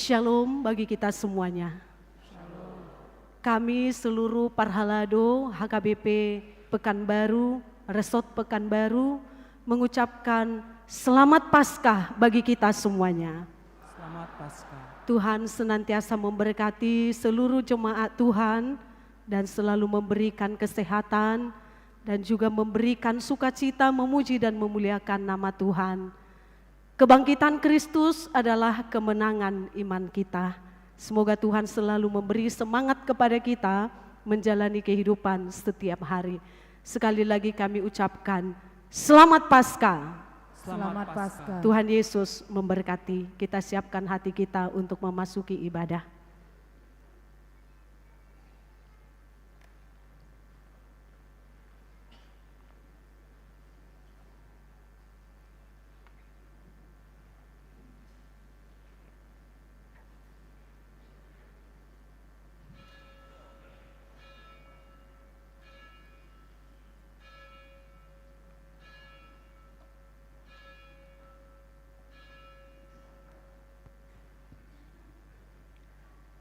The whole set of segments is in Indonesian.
Shalom bagi kita semuanya. Kami seluruh Parhalado HKBP Pekanbaru, Resort Pekanbaru mengucapkan Selamat Paskah bagi kita semuanya. Selamat Paskah. Tuhan senantiasa memberkati seluruh jemaat Tuhan dan selalu memberikan kesehatan dan juga memberikan sukacita memuji dan memuliakan nama Tuhan. Kebangkitan Kristus adalah kemenangan iman kita. Semoga Tuhan selalu memberi semangat kepada kita menjalani kehidupan setiap hari. Sekali lagi kami ucapkan Selamat Paskah. Selamat Paskah. Tuhan Yesus memberkati. Kita siapkan hati kita untuk memasuki ibadah.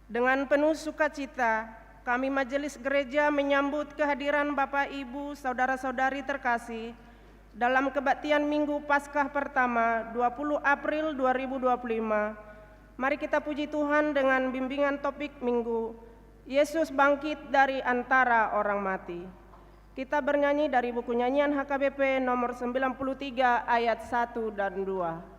Dengan penuh sukacita, kami Majelis Gereja menyambut kehadiran Bapak, Ibu, Saudara-saudari terkasih dalam kebaktian Minggu Paskah pertama 20 April 2025. Mari kita puji Tuhan dengan bimbingan topik Minggu, Yesus bangkit dari antara orang mati. Kita bernyanyi dari buku nyanyian HKBP nomor 93 ayat 1 dan 2.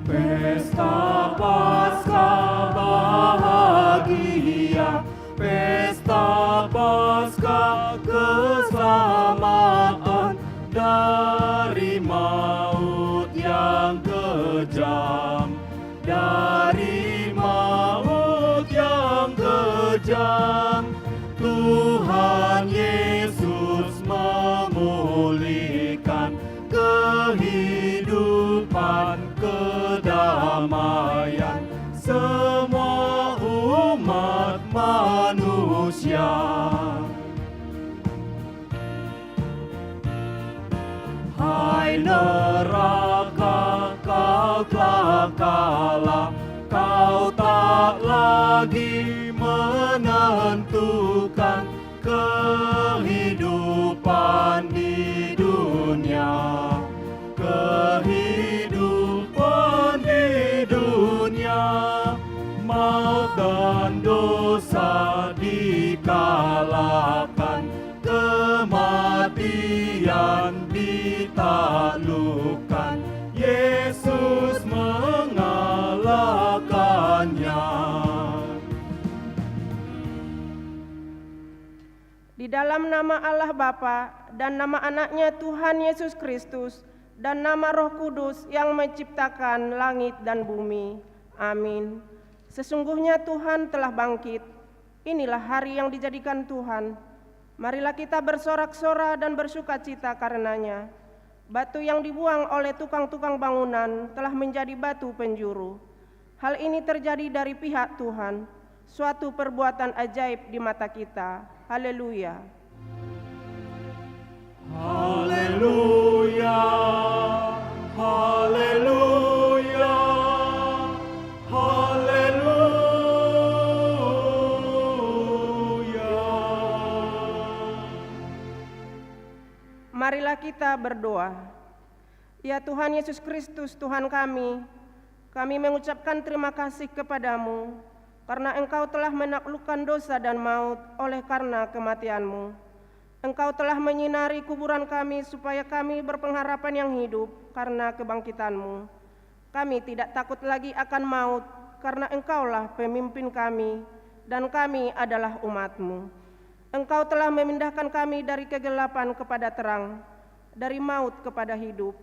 Pesta Paskah bahagia, Pesta Paskah keselamatan dari maut yang kejam, dari maut yang kejam. Tuhan Yesus memulihkan kehidupan, kedamaian semua umat manusia. Hai neraka, kau telah kalah, kau tak lagi menentukan kehidupan di dunia. Kehidupan di dunia, maut dan dosa dikalahkan, kematian ditaklukkan, Yesus mengalahkannya. Di dalam nama Allah Bapa dan nama anaknya Tuhan Yesus Kristus dan nama Roh Kudus yang menciptakan langit dan bumi. Amin. Sesungguhnya Tuhan telah bangkit. Inilah hari yang dijadikan Tuhan. Marilah kita bersorak-sorai dan bersukacita karenanya. Batu yang dibuang oleh tukang-tukang bangunan telah menjadi batu penjuru. Hal ini terjadi dari pihak Tuhan, suatu perbuatan ajaib di mata kita. Haleluya. Haleluya, haleluya, haleluya. Marilah kita berdoa. Ya Tuhan Yesus Kristus, Tuhan kami mengucapkan terima kasih kepadamu karena Engkau telah menaklukkan dosa dan maut oleh karena kematian-Mu. Engkau telah menyinari kuburan kami supaya kami berpengharapan yang hidup karena kebangkitan-Mu. Kami tidak takut lagi akan maut karena Engkaulah pemimpin kami dan kami adalah umat-Mu. Engkau telah memindahkan kami dari kegelapan kepada terang, dari maut kepada hidup.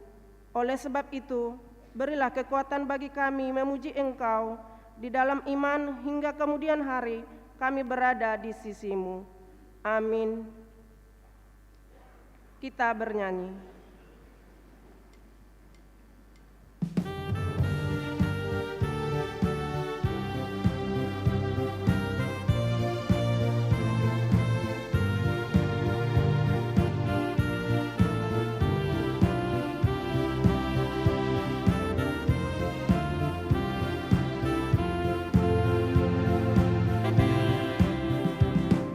Oleh sebab itu, berilah kekuatan bagi kami memuji Engkau di dalam iman hingga kemudian hari kami berada di sisi-Mu. Amin. Kita bernyanyi.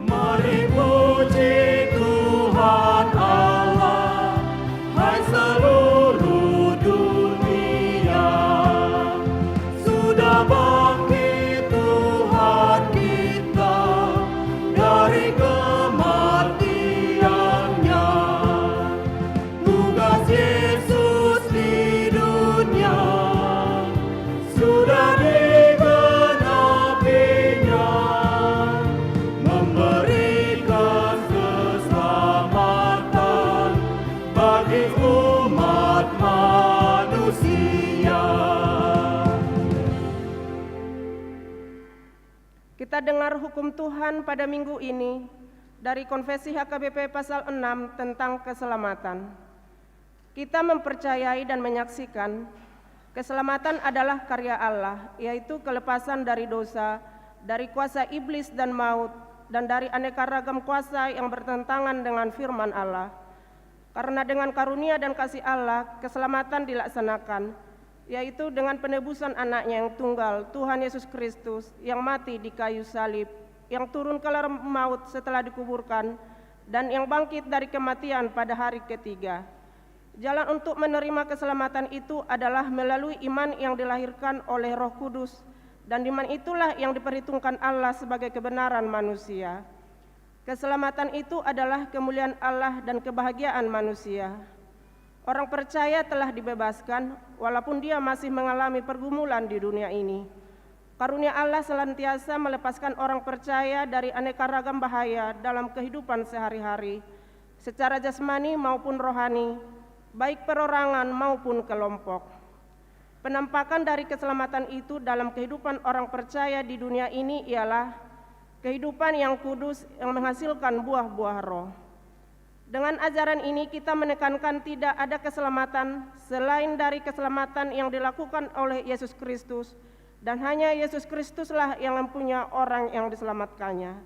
Mari puji Tuhan Allah, hai seluruh dunia. Sudah bangkit Tuhan kita dari kematiannya. Tugas Yesus di dunia sudah digenapinya, memberikan keselamatan bagi umat manusia. Kita dengar hukum Tuhan pada minggu ini dari Konfesi HKBP pasal 6 tentang keselamatan. Kita mempercayai dan menyaksikan keselamatan adalah karya Allah, yaitu kelepasan dari dosa, dari kuasa iblis dan maut, dan dari aneka ragam kuasa yang bertentangan dengan firman Allah. Karena dengan karunia dan kasih Allah, keselamatan dilaksanakan, yaitu dengan penebusan anaknya yang tunggal, Tuhan Yesus Kristus, yang mati di kayu salib, yang turun ke dalam maut setelah dikuburkan, dan yang bangkit dari kematian pada hari ketiga. Jalan untuk menerima keselamatan itu adalah melalui iman yang dilahirkan oleh Roh Kudus, dan iman itulah yang diperhitungkan Allah sebagai kebenaran manusia. Keselamatan itu adalah kemuliaan Allah dan kebahagiaan manusia. Orang percaya telah dibebaskan walaupun dia masih mengalami pergumulan di dunia ini. Karunia Allah senantiasa melepaskan orang percaya dari aneka ragam bahaya dalam kehidupan sehari-hari, secara jasmani maupun rohani, baik perorangan maupun kelompok. Penampakan dari keselamatan itu dalam kehidupan orang percaya di dunia ini ialah kehidupan yang kudus yang menghasilkan buah-buah roh. Dengan ajaran ini kita menekankan tidak ada keselamatan selain dari keselamatan yang dilakukan oleh Yesus Kristus, dan hanya Yesus Kristuslah yang mempunyai orang yang diselamatkannya.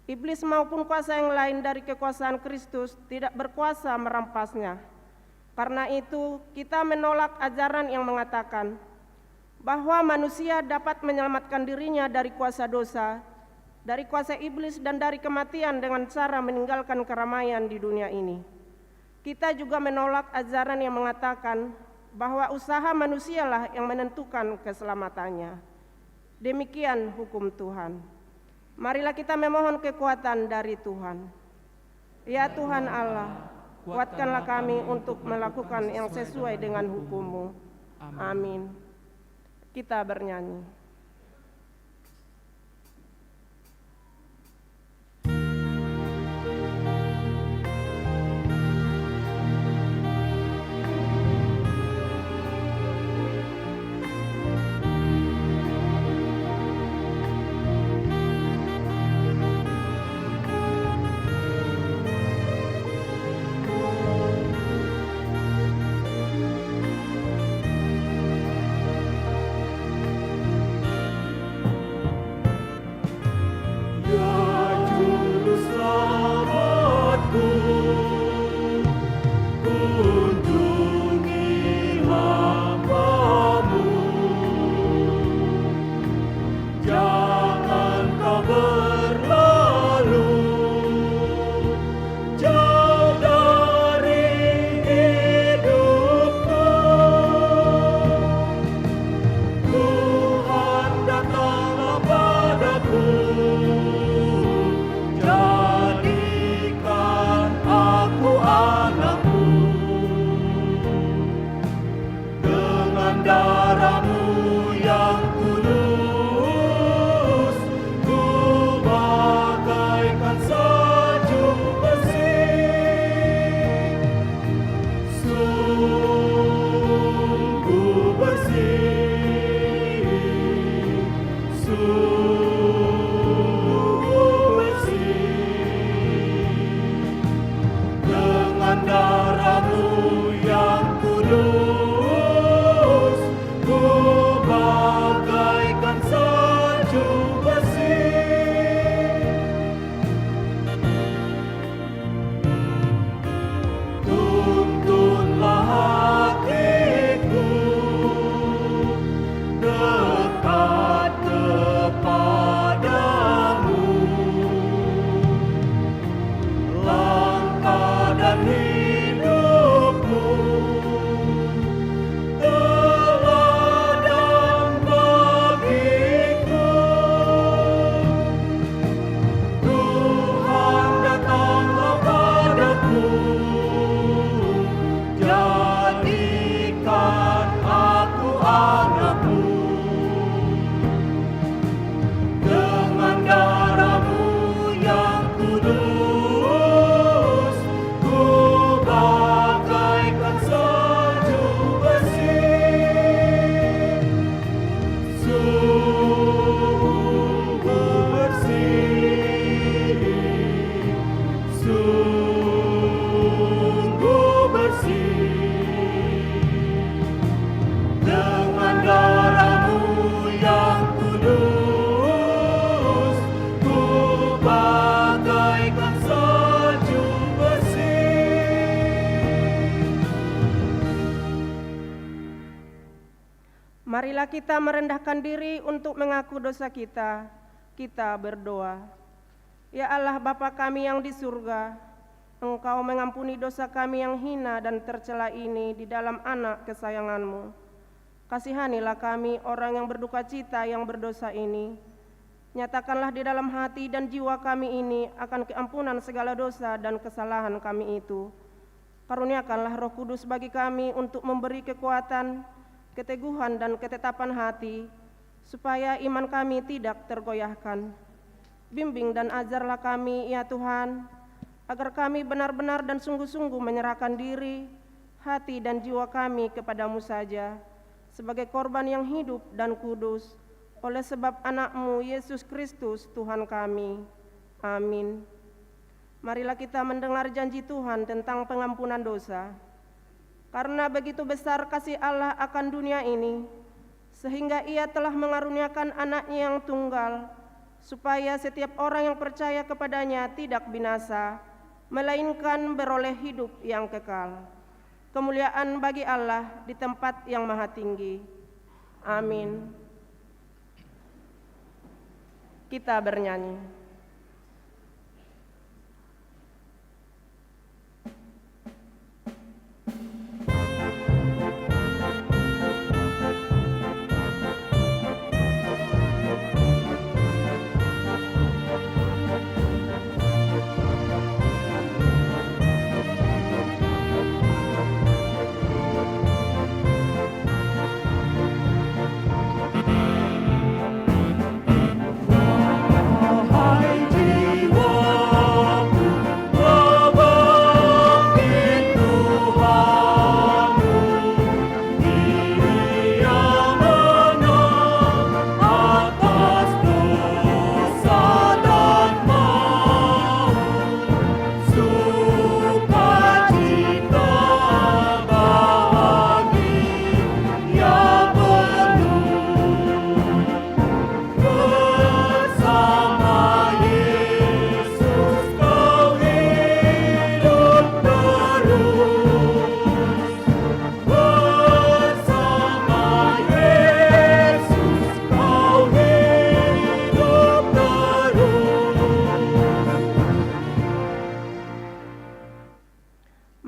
Iblis maupun kuasa yang lain dari kekuasaan Kristus tidak berkuasa merampasnya. Karena itu kita menolak ajaran yang mengatakan bahwa manusia dapat menyelamatkan dirinya dari kuasa dosa, dari kuasa iblis dan dari kematian dengan cara meninggalkan keramaian di dunia ini. Kita juga menolak ajaran yang mengatakan bahwa usaha manusialah yang menentukan keselamatannya. Demikian hukum Tuhan. Marilah kita memohon kekuatan dari Tuhan. Ya Tuhan Allah, kuatkanlah kami untuk melakukan yang sesuai dengan hukum-Mu. Amin. Kita bernyanyi. Marilah kita merendahkan diri untuk mengaku dosa kita. Kita berdoa. Ya Allah Bapa kami yang di surga, Engkau mengampuni dosa kami yang hina dan tercela ini di dalam Anak kesayangan-Mu. Kasihanilah kami orang yang berduka cita yang berdosa ini. Nyatakanlah di dalam hati dan jiwa kami ini akan keampunan segala dosa dan kesalahan kami itu. Karuniakanlah Roh Kudus bagi kami untuk memberi kekuatan, keteguhan dan ketetapan hati, supaya iman kami tidak tergoyahkan. Bimbing dan ajarlah kami, ya Tuhan, agar kami benar-benar dan sungguh-sungguh menyerahkan diri, hati dan jiwa kami kepadamu saja, sebagai korban yang hidup dan kudus, oleh sebab Anak-Mu Yesus Kristus Tuhan kami. Amin. Marilah kita mendengar janji Tuhan tentang pengampunan dosa. Karena begitu besar kasih Allah akan dunia ini, sehingga Ia telah mengaruniakan Anak-Nya yang tunggal, supaya setiap orang yang percaya kepadanya tidak binasa, melainkan beroleh hidup yang kekal. Kemuliaan bagi Allah di tempat yang maha tinggi. Amin. Kita bernyanyi.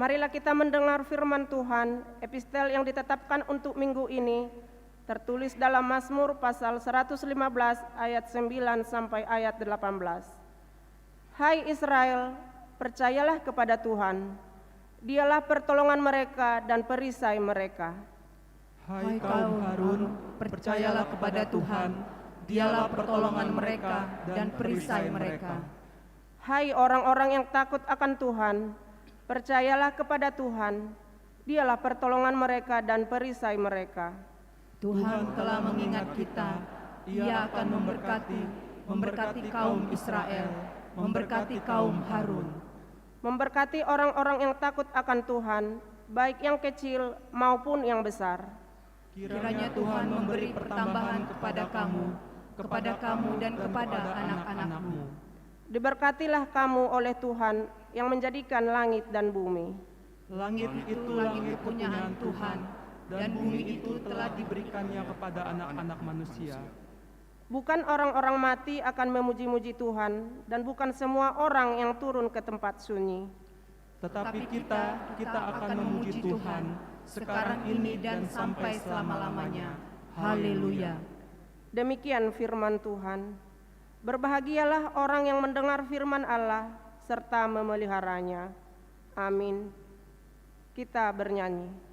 Marilah kita mendengar firman Tuhan, epistel yang ditetapkan untuk minggu ini, tertulis dalam Mazmur pasal 115 ayat 9 sampai ayat 18. Hai Israel, percayalah kepada Tuhan, Dialah pertolongan mereka dan perisai mereka. Hai kaum Harun, percayalah kepada Tuhan, Dialah pertolongan mereka dan perisai mereka. Hai orang-orang yang takut akan Tuhan, percayalah kepada Tuhan, Dialah pertolongan mereka dan perisai mereka. Tuhan telah mengingat kita, Ia akan memberkati kaum Israel, memberkati kaum Harun. Memberkati orang-orang yang takut akan Tuhan, baik yang kecil maupun yang besar. Kiranya Tuhan memberi pertambahan kepada kamu dan kepada anak-anak-Mu. Diberkatilah kamu oleh Tuhan yang menjadikan langit dan bumi. Langit itu langit kepunyaan Tuhan, dan bumi itu telah diberikannya kepada anak-anak manusia. Bukan orang-orang mati akan memuji-muji Tuhan, dan bukan semua orang yang turun ke tempat sunyi. Tetapi kita akan memuji Tuhan sekarang ini dan sampai selama-lamanya. Haleluya. Demikian firman Tuhan. Berbahagialah orang yang mendengar firman Allah serta memeliharanya. Amin. Kita bernyanyi.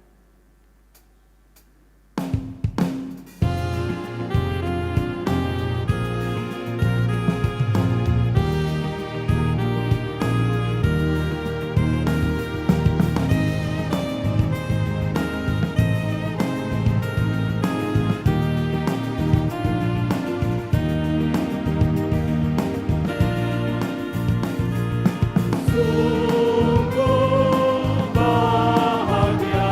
Sungguh bahagia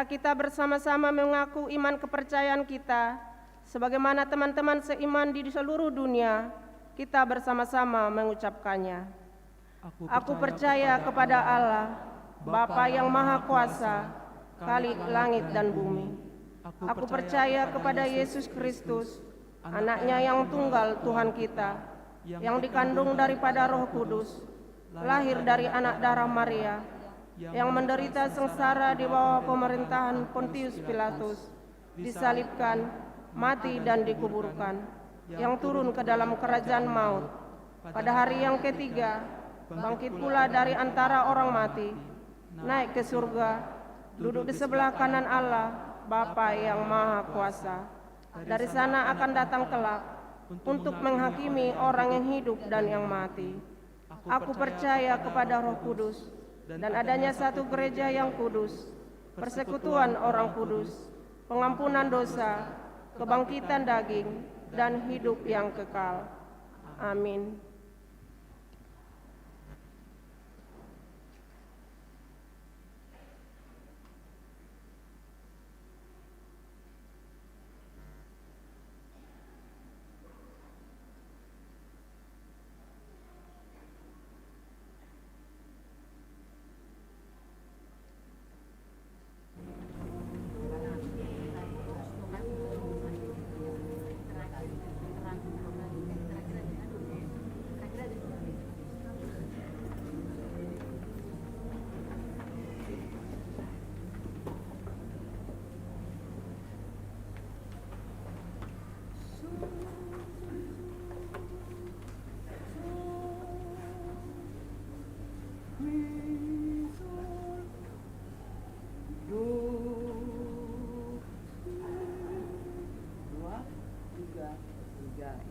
Marilah kita bersama-sama mengaku iman kepercayaan kita, sebagaimana teman-teman seiman di seluruh dunia, kita bersama-sama mengucapkannya. Aku percaya kepada Allah, Bapa yang Maha Kuasa, Khalik langit dan bumi. Aku percaya kepada Yesus Kristus, Anaknya yang tunggal Tuhan kita, yang dikandung daripada Roh Kudus, lahir dari anak darah Maria, yang menderita sengsara di bawah pemerintahan Pontius Pilatus, disalibkan, mati dan dikuburkan, yang turun ke dalam kerajaan maut. Pada hari yang ketiga, bangkit pula dari antara orang mati, naik ke surga, duduk di sebelah kanan Allah, Bapa yang Maha Kuasa. Dari sana akan datang kelak untuk menghakimi orang yang hidup dan yang mati. Aku percaya kepada Roh Kudus dan adanya satu gereja yang kudus, persekutuan orang kudus, pengampunan dosa, kebangkitan daging, dan hidup yang kekal. Amin.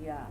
Ya.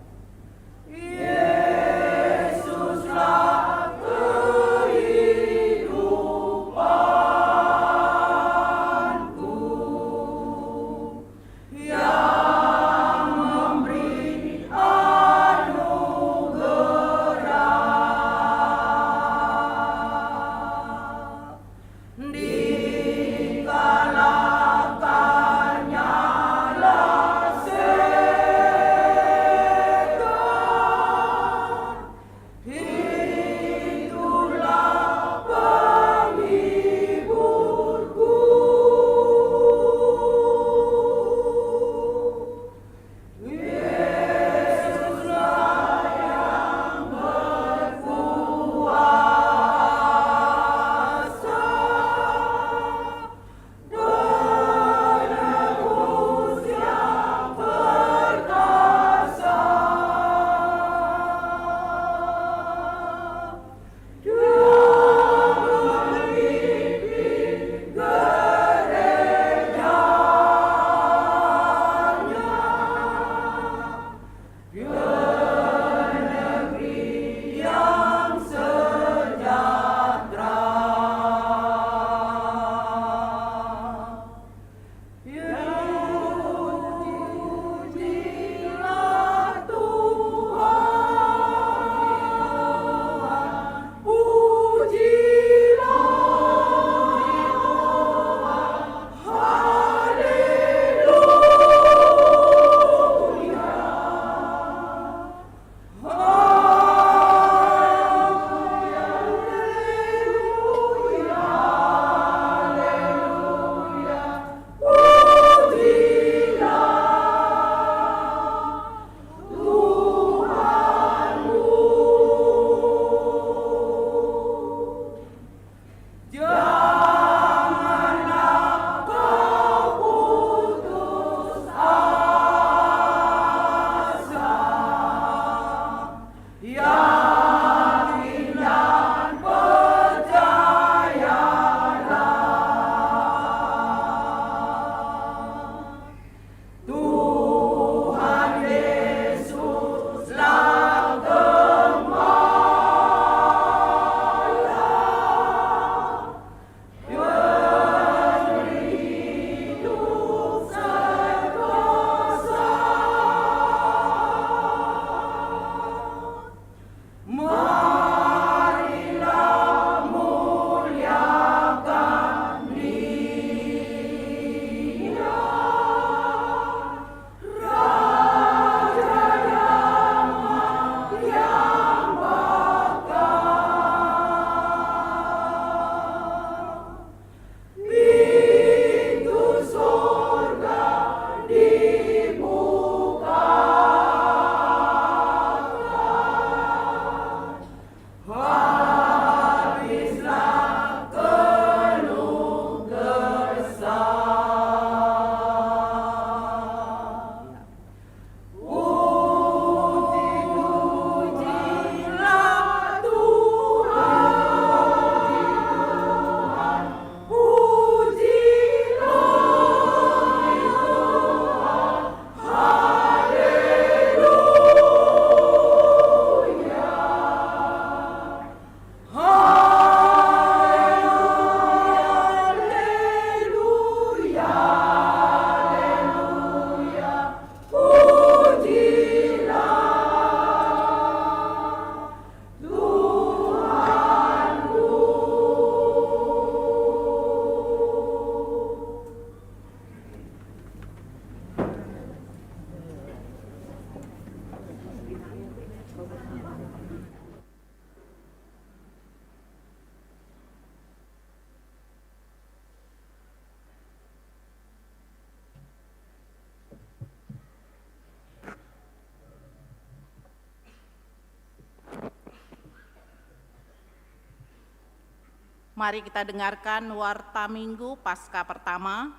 Mari kita dengarkan Warta Minggu Paskah pertama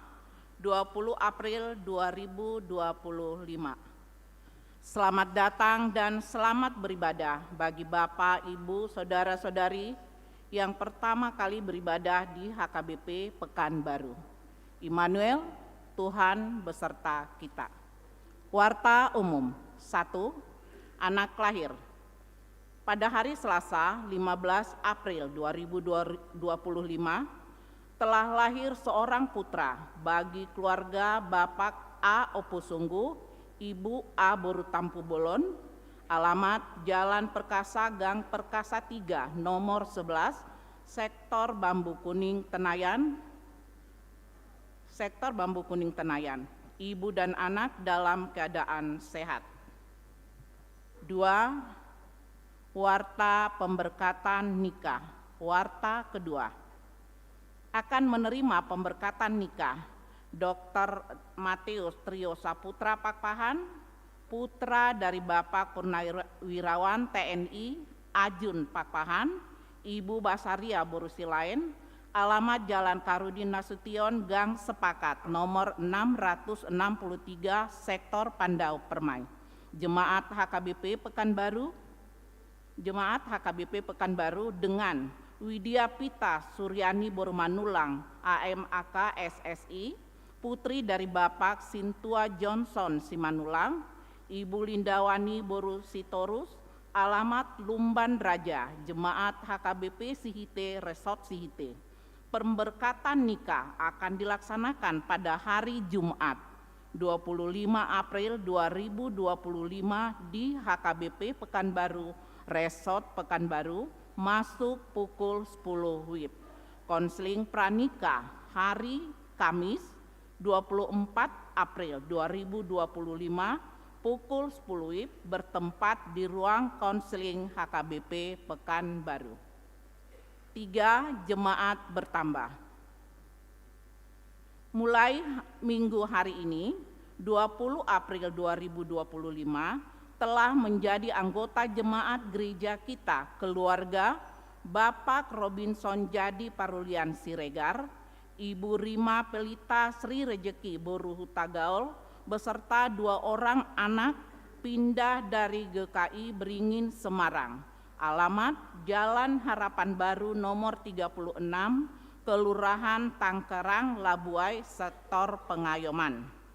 20 April 2025. Selamat datang dan selamat beribadah bagi Bapak, Ibu, Saudara-saudari yang pertama kali beribadah di HKBP Pekanbaru. Immanuel, Tuhan beserta kita. Warta umum 1. Anak lahir. Pada hari Selasa 15 April 2025 telah lahir seorang putra bagi keluarga Bapak A. Opusunggu, Ibu A. Borutampu Bolon, alamat Jalan Perkasa, Gang Perkasa 3, nomor 11, Sektor Bambu Kuning Tenayan. Ibu dan anak dalam keadaan sehat. 2. Warta pemberkatan nikah. Warta kedua. Akan menerima pemberkatan nikah Dr. Matius Trio Saputra Pakpahan, putra dari Bapak Purnawirawan TNI Ajun Pakpahan, Ibu Basaria Borusilain, alamat Jalan Karudin Nasution, Gang Sepakat, nomor 663, Sektor Pandau Permai. Jemaat HKBP Pekanbaru dengan Widya Pita Suryani Borumanulang, AMAK SSI, putri dari Bapak Sintua Johnson Simanulang, Ibu Lindawani Borusitorus, alamat Lumban Raja, Jemaat HKBP Sihite, Resort Sihite. Pemberkatan nikah akan dilaksanakan pada hari Jumat 25 April 2025 di HKBP Pekanbaru, Resort Pekanbaru, masuk pukul 10 WIB. Konseling pranikah hari Kamis 24 April 2025 pukul 10 WIB bertempat di ruang konseling HKBP Pekanbaru. 3. Jemaat bertambah. Mulai minggu hari ini 20 April 2025 telah menjadi anggota jemaat gereja kita keluarga Bapak Robinson Jadi Parulian Siregar, Ibu Rima Pelita Sri Rejeki Boruhutagaul beserta 2 orang anak pindah dari GKI Beringin Semarang. Alamat Jalan Harapan Baru nomor 36, Kelurahan Tangkerang, Labuai, Sektor Pengayoman.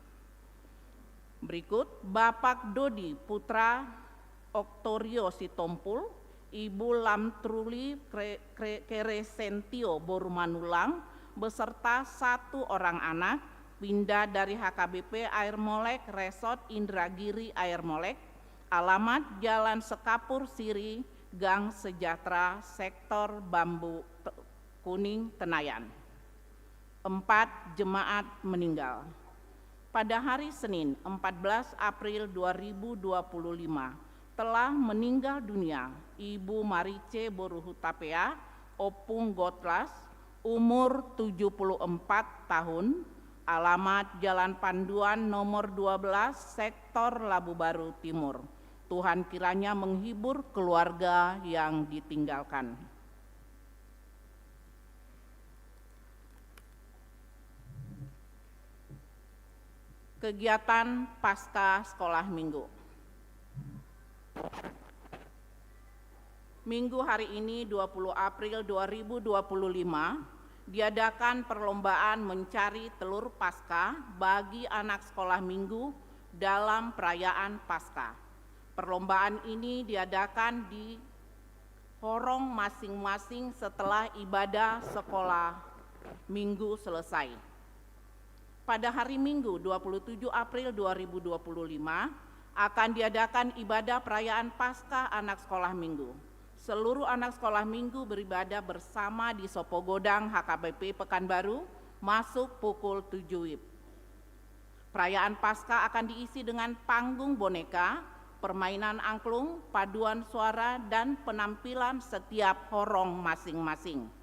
Berikut Bapak Dodi Putra Oktorio Sitompul, Ibu Lamtruli Keresentio Borumanulang beserta 1 orang anak pindah dari HKBP Air Molek Resort Indragiri Air Molek, alamat Jalan Sekapur Siri, Gang Sejahtera, Sektor Bambu Kuning Tenayan. 4. Jemaat meninggal. Pada hari Senin 14 April 2025 telah meninggal dunia Ibu Marice Boruhutapea Opung Gotlas, umur 74 tahun, alamat Jalan Panduan nomor 12, Sektor Labu Baru Timur. Tuhan kiranya menghibur keluarga yang ditinggalkan. Kegiatan Pasca Sekolah Minggu. Minggu hari ini 20 April 2025 diadakan perlombaan mencari telur Paskah bagi anak sekolah minggu dalam perayaan Paskah. Perlombaan ini diadakan di horong masing-masing setelah ibadah sekolah minggu selesai. Pada hari Minggu 27 April 2025 akan diadakan ibadah perayaan Paskah anak sekolah minggu. Seluruh anak sekolah minggu beribadah bersama di Sopogodang HKBP Pekanbaru masuk pukul 7 WIB. Perayaan Paskah akan diisi dengan panggung boneka, permainan angklung, paduan suara, dan penampilan setiap horong masing-masing.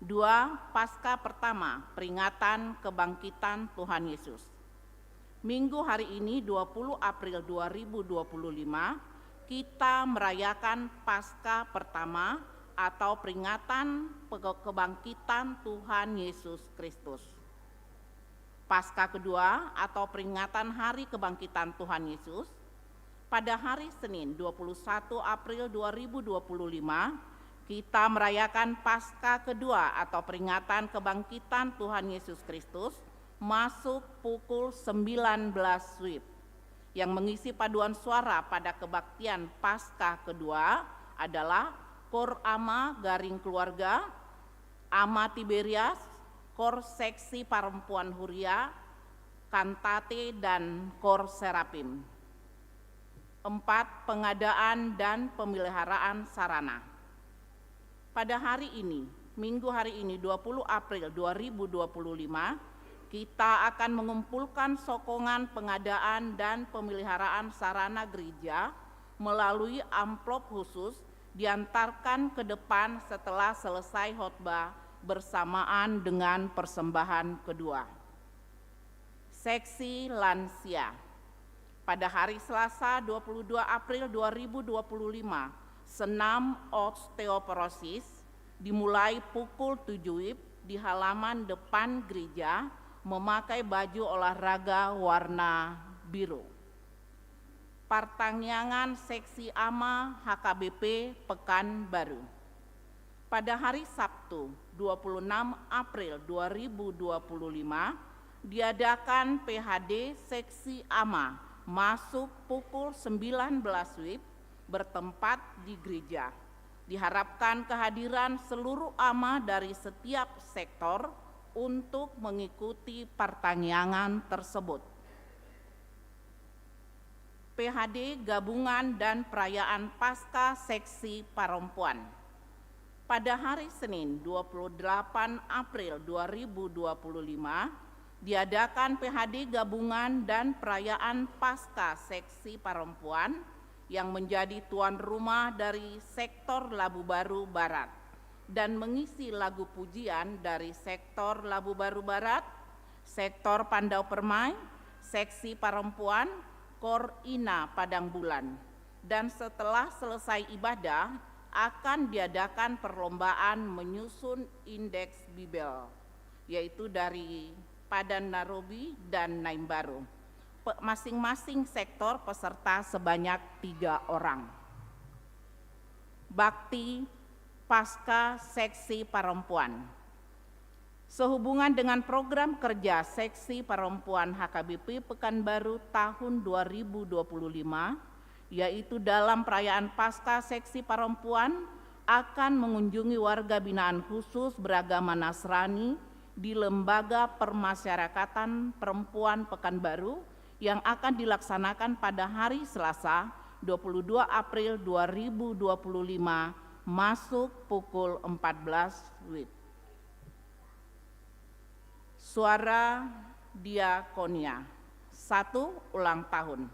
2. Paskah pertama, peringatan kebangkitan Tuhan Yesus. Minggu hari ini 20 April 2025 kita merayakan Paskah pertama atau peringatan kebangkitan Tuhan Yesus Kristus. Paskah kedua atau peringatan hari kebangkitan Tuhan Yesus pada hari Senin 21 April 2025 kita merayakan Paskah kedua atau peringatan kebangkitan Tuhan Yesus Kristus masuk pukul 19 WIB. Yang mengisi paduan suara pada kebaktian Paskah kedua adalah Kor Ama Garing Keluarga, Ama Tiberias, Kor Seksi Perempuan Huria, Kantate, dan Kor Serapim. 4. Pengadaan dan pemeliharaan sarana. Pada hari ini, Minggu hari ini 20 April 2025, kita akan mengumpulkan sokongan pengadaan dan pemeliharaan sarana gereja melalui amplop khusus diantarkan ke depan setelah selesai khotbah bersamaan dengan persembahan kedua. Seksi lansia. Pada hari Selasa 22 April 2025, senam osteoporosis dimulai pukul 7 WIB di halaman depan gereja memakai baju olahraga warna biru. Pertanyaan Seksi AMA HKBP Pekanbaru. Pada hari Sabtu 26 April 2025 diadakan PHD Seksi AMA masuk pukul 19 WIB bertempat di gereja. Diharapkan kehadiran seluruh AMA dari setiap sektor untuk mengikuti pertanyaan tersebut. PHD Gabungan dan Perayaan Paskah Seksi Perempuan. Pada hari Senin 28 April 2025 diadakan PHD Gabungan dan Perayaan Paskah Seksi Perempuan yang menjadi tuan rumah dari sektor Labu Baru Barat dan mengisi lagu pujian dari sektor Labu Baru Barat, sektor Pandau Permai, seksi perempuan, Kor Ina Padang Bulan. Dan setelah selesai ibadah akan diadakan perlombaan menyusun indeks Bibel, yaitu dari Padan Narobi dan Naimbaru. Masing-masing sektor peserta sebanyak 3 orang. Bakti Paskah Seksi Perempuan. Sehubungan dengan program kerja Seksi Perempuan HKBP Pekanbaru tahun 2025, yaitu dalam perayaan Paskah Seksi Perempuan akan mengunjungi warga binaan khusus beragama Nasrani di Lembaga Permasyarakatan Perempuan Pekanbaru yang akan dilaksanakan pada hari Selasa 22 April 2025 masuk pukul 14 WIB. Suara Diakonia 1. Ulang tahun.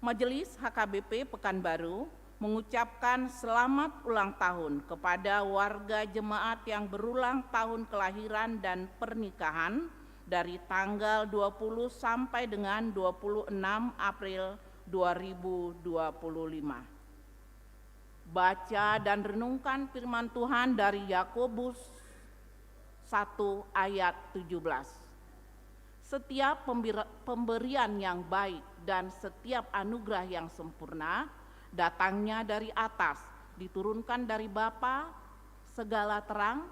Majelis HKBP Pekanbaru mengucapkan selamat ulang tahun kepada warga jemaat yang berulang tahun kelahiran dan pernikahan dari tanggal 20 sampai dengan 26 April 2025. Baca dan renungkan firman Tuhan dari Yakobus 1 ayat 17. Setiap pemberian yang baik dan setiap anugerah yang sempurna datangnya dari atas, diturunkan dari Bapa segala terang,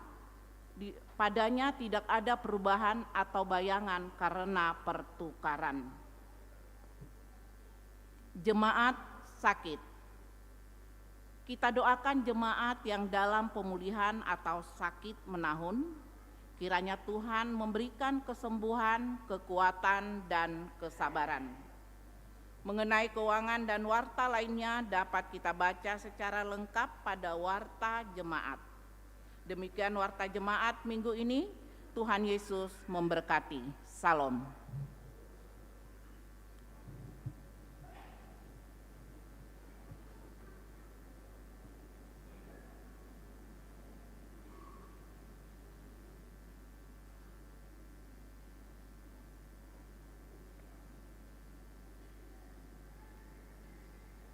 padanya tidak ada perubahan atau bayangan karena pertukaran. Jemaat sakit. Kita doakan jemaat yang dalam pemulihan atau sakit menahun, kiranya Tuhan memberikan kesembuhan, kekuatan, dan kesabaran. Mengenai keuangan dan warta lainnya dapat kita baca secara lengkap pada warta jemaat. Demikian warta jemaat minggu ini. Tuhan Yesus memberkati. Salam.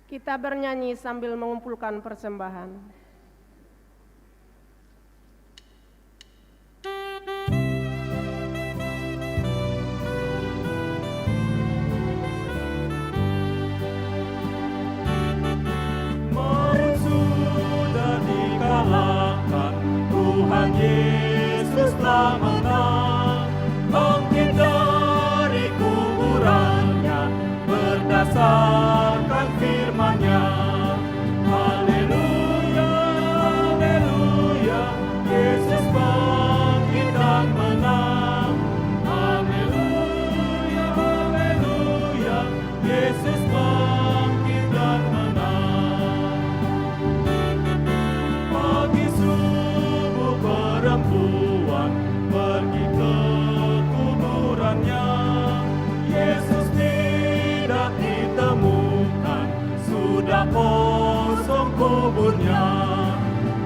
Kita bernyanyi sambil mengumpulkan persembahan. berdasarkan firman-Nya. Haleluya, haleluya, Yesus bangkit dan menang. Haleluya, haleluya, Yesus bangkit dan menang. Pagi subuh perempuan pergi ke kuburannya. Yesus tidak ditemukan, sudah kosong kuburnya.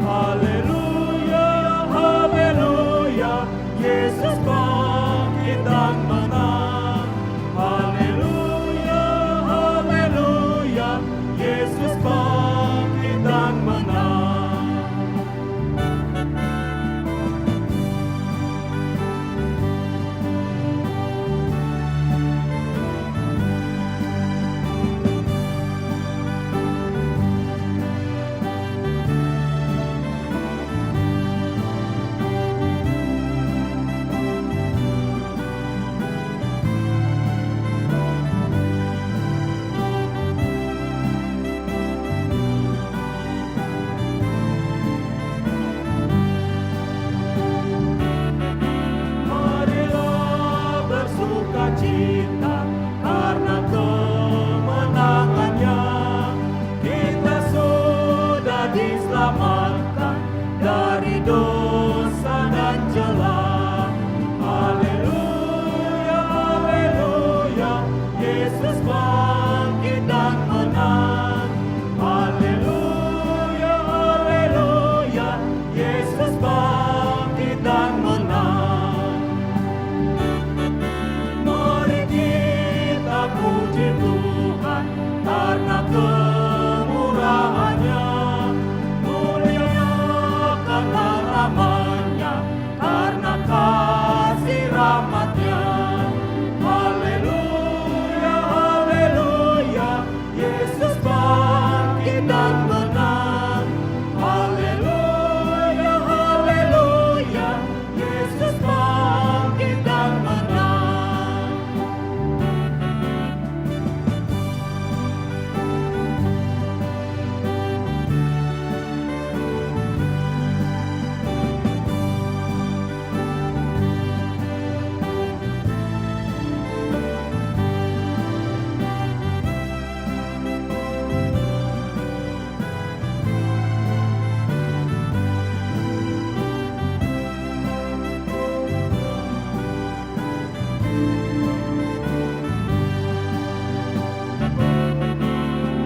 Haleluya, haleluya, Yesus bangkit dan menang. Haleluya, haleluya, Yesus bangkit dan menang. Marilah bersukacita karena kemenangannya. Kita sudah diselamatkan dari dosa dan celah. Haleluya, haleluya, Yesus bangkit dan menang. Haleluya, haleluya, Yesus bangkit dan menang. Mari kita puji Tuhan karena kemurahan-Nya. Muliakanlah namanya karena kasih rahmat-Nya. Haleluya, haleluya, Yesus bangkit dan menang. Haleluya, haleluya, Yesus bangkit dan menang.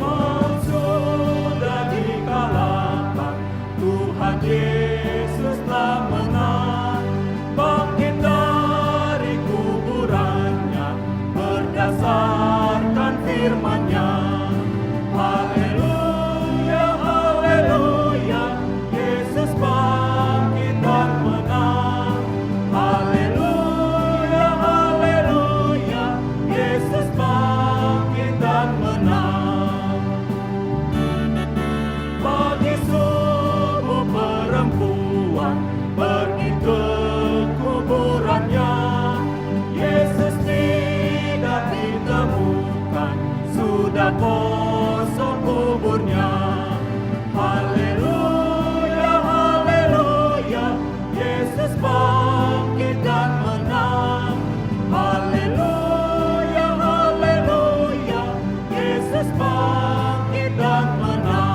Maut sudah dikalahkan, Tuhan Yesus telah menang. Bangkit dari kuburannya berdasarkan firman-Nya. Haleluya, haleluya, Yesus bangkit dan menang. Haleluya, haleluya, Yesus bangkit dan menang. Pagi subuh perempuan pergi ke kuburannya. Yesus tidak ditemukan, sudah kosong kuburnya. Haleluya, haleluya, Yesus bangkit dan menang. Haleluya, haleluya, Yesus bangkit dan menang.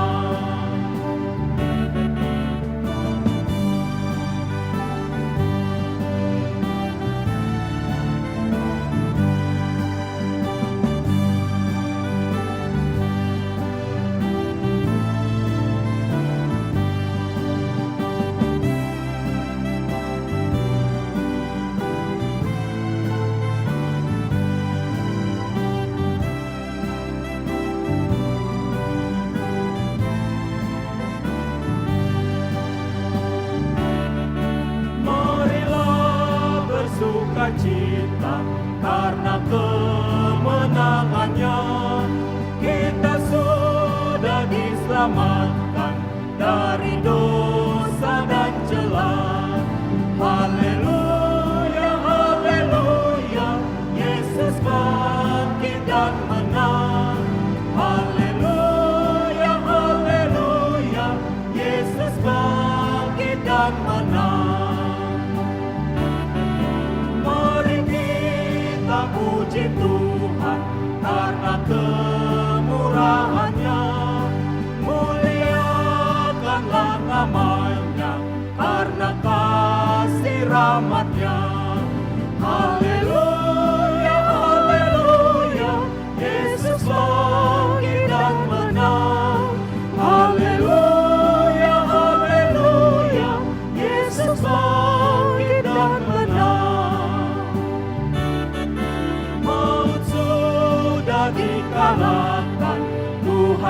Sukacita karena kemenangan-Nya. Kita sudah diselamatkan dari dosa dan celah. Haleluya, haleluya, Yesus bangkit dan menang.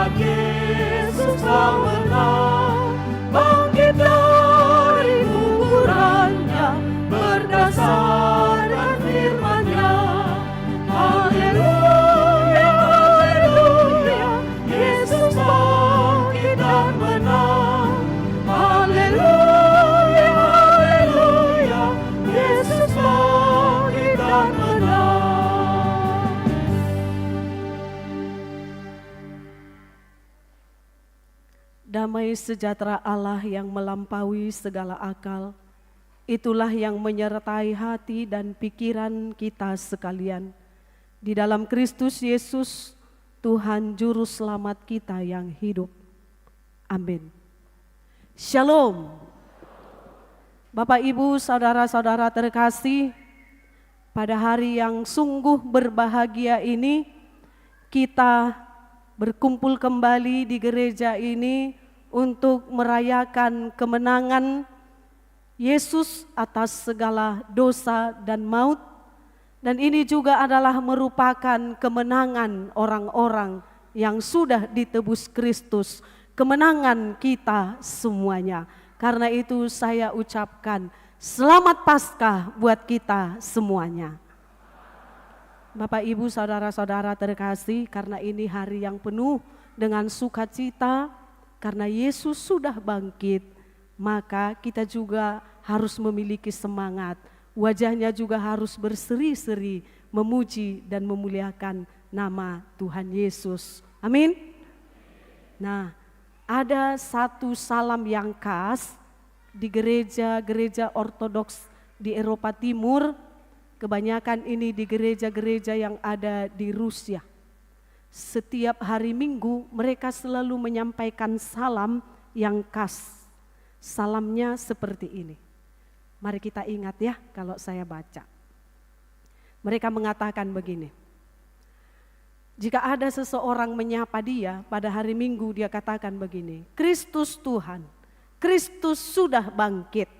Tuhan Yesus telah menang, bangkit dari kuburannya berdasarkan firman-Nya. Haleluya, haleluya, Yesus bangkit dan menang. Haleluya, haleluya, Yesus bangkit dan menang. Damai sejahtera Allah yang melampaui segala akal, itulah yang menyertai hati dan pikiran kita sekalian. Di dalam Kristus Yesus, Tuhan Juru Selamat kita yang hidup. Amin. Shalom. Bapak, Ibu, saudara-saudara terkasih, pada hari yang sungguh berbahagia ini, kita berkumpul kembali di gereja ini untuk merayakan kemenangan Yesus atas segala dosa dan maut. Dan ini juga adalah merupakan kemenangan orang-orang yang sudah ditebus Kristus, kemenangan kita semuanya. Karena itu saya ucapkan selamat Paskah buat kita semuanya. Bapak, Ibu, saudara-saudara terkasih, karena ini hari yang penuh dengan sukacita, karena Yesus sudah bangkit, maka kita juga harus memiliki semangat. Wajahnya juga harus berseri-seri memuji dan memuliakan nama Tuhan Yesus. Amin. Nah, ada satu salam yang khas di gereja-gereja ortodoks di Eropa Timur. Kebanyakan ini di gereja-gereja yang ada di Rusia. Setiap hari Minggu mereka selalu menyampaikan salam yang khas. Salamnya seperti ini. Mari kita ingat ya kalau saya baca. Mereka mengatakan begini. Jika ada seseorang menyapa dia pada hari Minggu, dia katakan begini, Kristus Tuhan, Kristus sudah bangkit.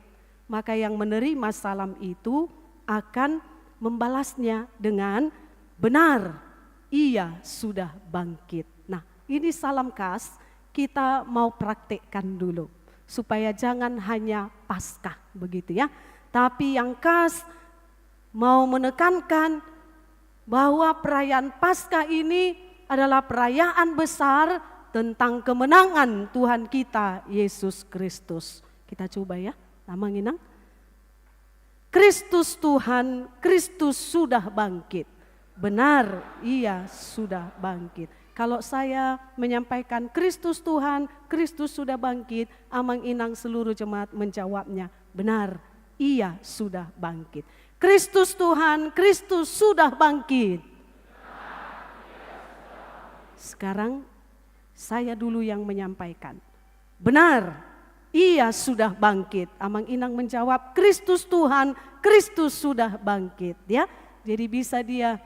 Maka yang menerima salam itu akan membalasnya dengan benar, ia sudah bangkit. Nah, ini salam khas, kita mau praktekkan dulu supaya jangan hanya Paskah begitu ya, tapi yang khas mau menekankan bahwa perayaan Paskah ini adalah perayaan besar tentang kemenangan Tuhan kita Yesus Kristus. Kita coba ya, nama nginang. Kristus Tuhan, Kristus sudah bangkit. Benar, ia sudah bangkit. Kalau saya menyampaikan Kristus Tuhan, Kristus sudah bangkit, amang inang seluruh jemaat menjawabnya, benar, ia sudah bangkit. Kristus Tuhan, Kristus sudah bangkit. Sekarang saya dulu yang menyampaikan, benar, ia sudah bangkit. Amang inang menjawab, Kristus Tuhan, Kristus sudah bangkit. Ya, jadi bisa dia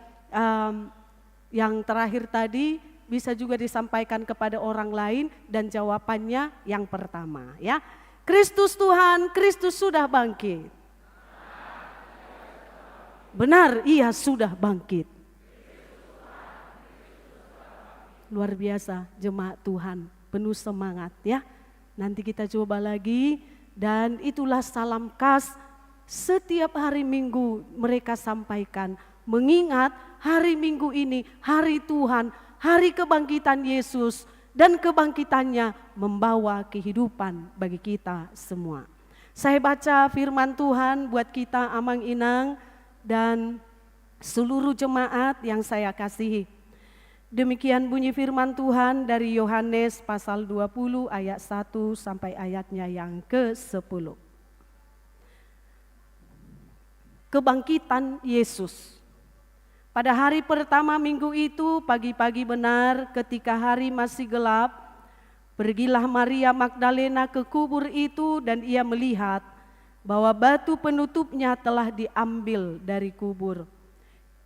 yang terakhir tadi bisa juga disampaikan kepada orang lain dan jawabannya yang pertama. Ya, Kristus Tuhan, Kristus sudah bangkit. Benar, ia sudah bangkit. Luar biasa jemaat Tuhan, penuh semangat ya. Nanti kita coba lagi dan itulah salam khas setiap hari Minggu mereka sampaikan. Mengingat hari Minggu ini hari Tuhan, hari kebangkitan Yesus dan kebangkitannya membawa kehidupan bagi kita semua. Saya baca firman Tuhan buat kita amang inang dan seluruh jemaat yang saya kasihi. Demikian bunyi firman Tuhan dari Yohanes pasal 20 ayat 1 sampai ayatnya yang ke-10. Kebangkitan Yesus. Pada hari pertama minggu itu pagi-pagi benar ketika hari masih gelap, pergilah Maria Magdalena ke kubur itu dan ia melihat bahwa batu penutupnya telah diambil dari kubur.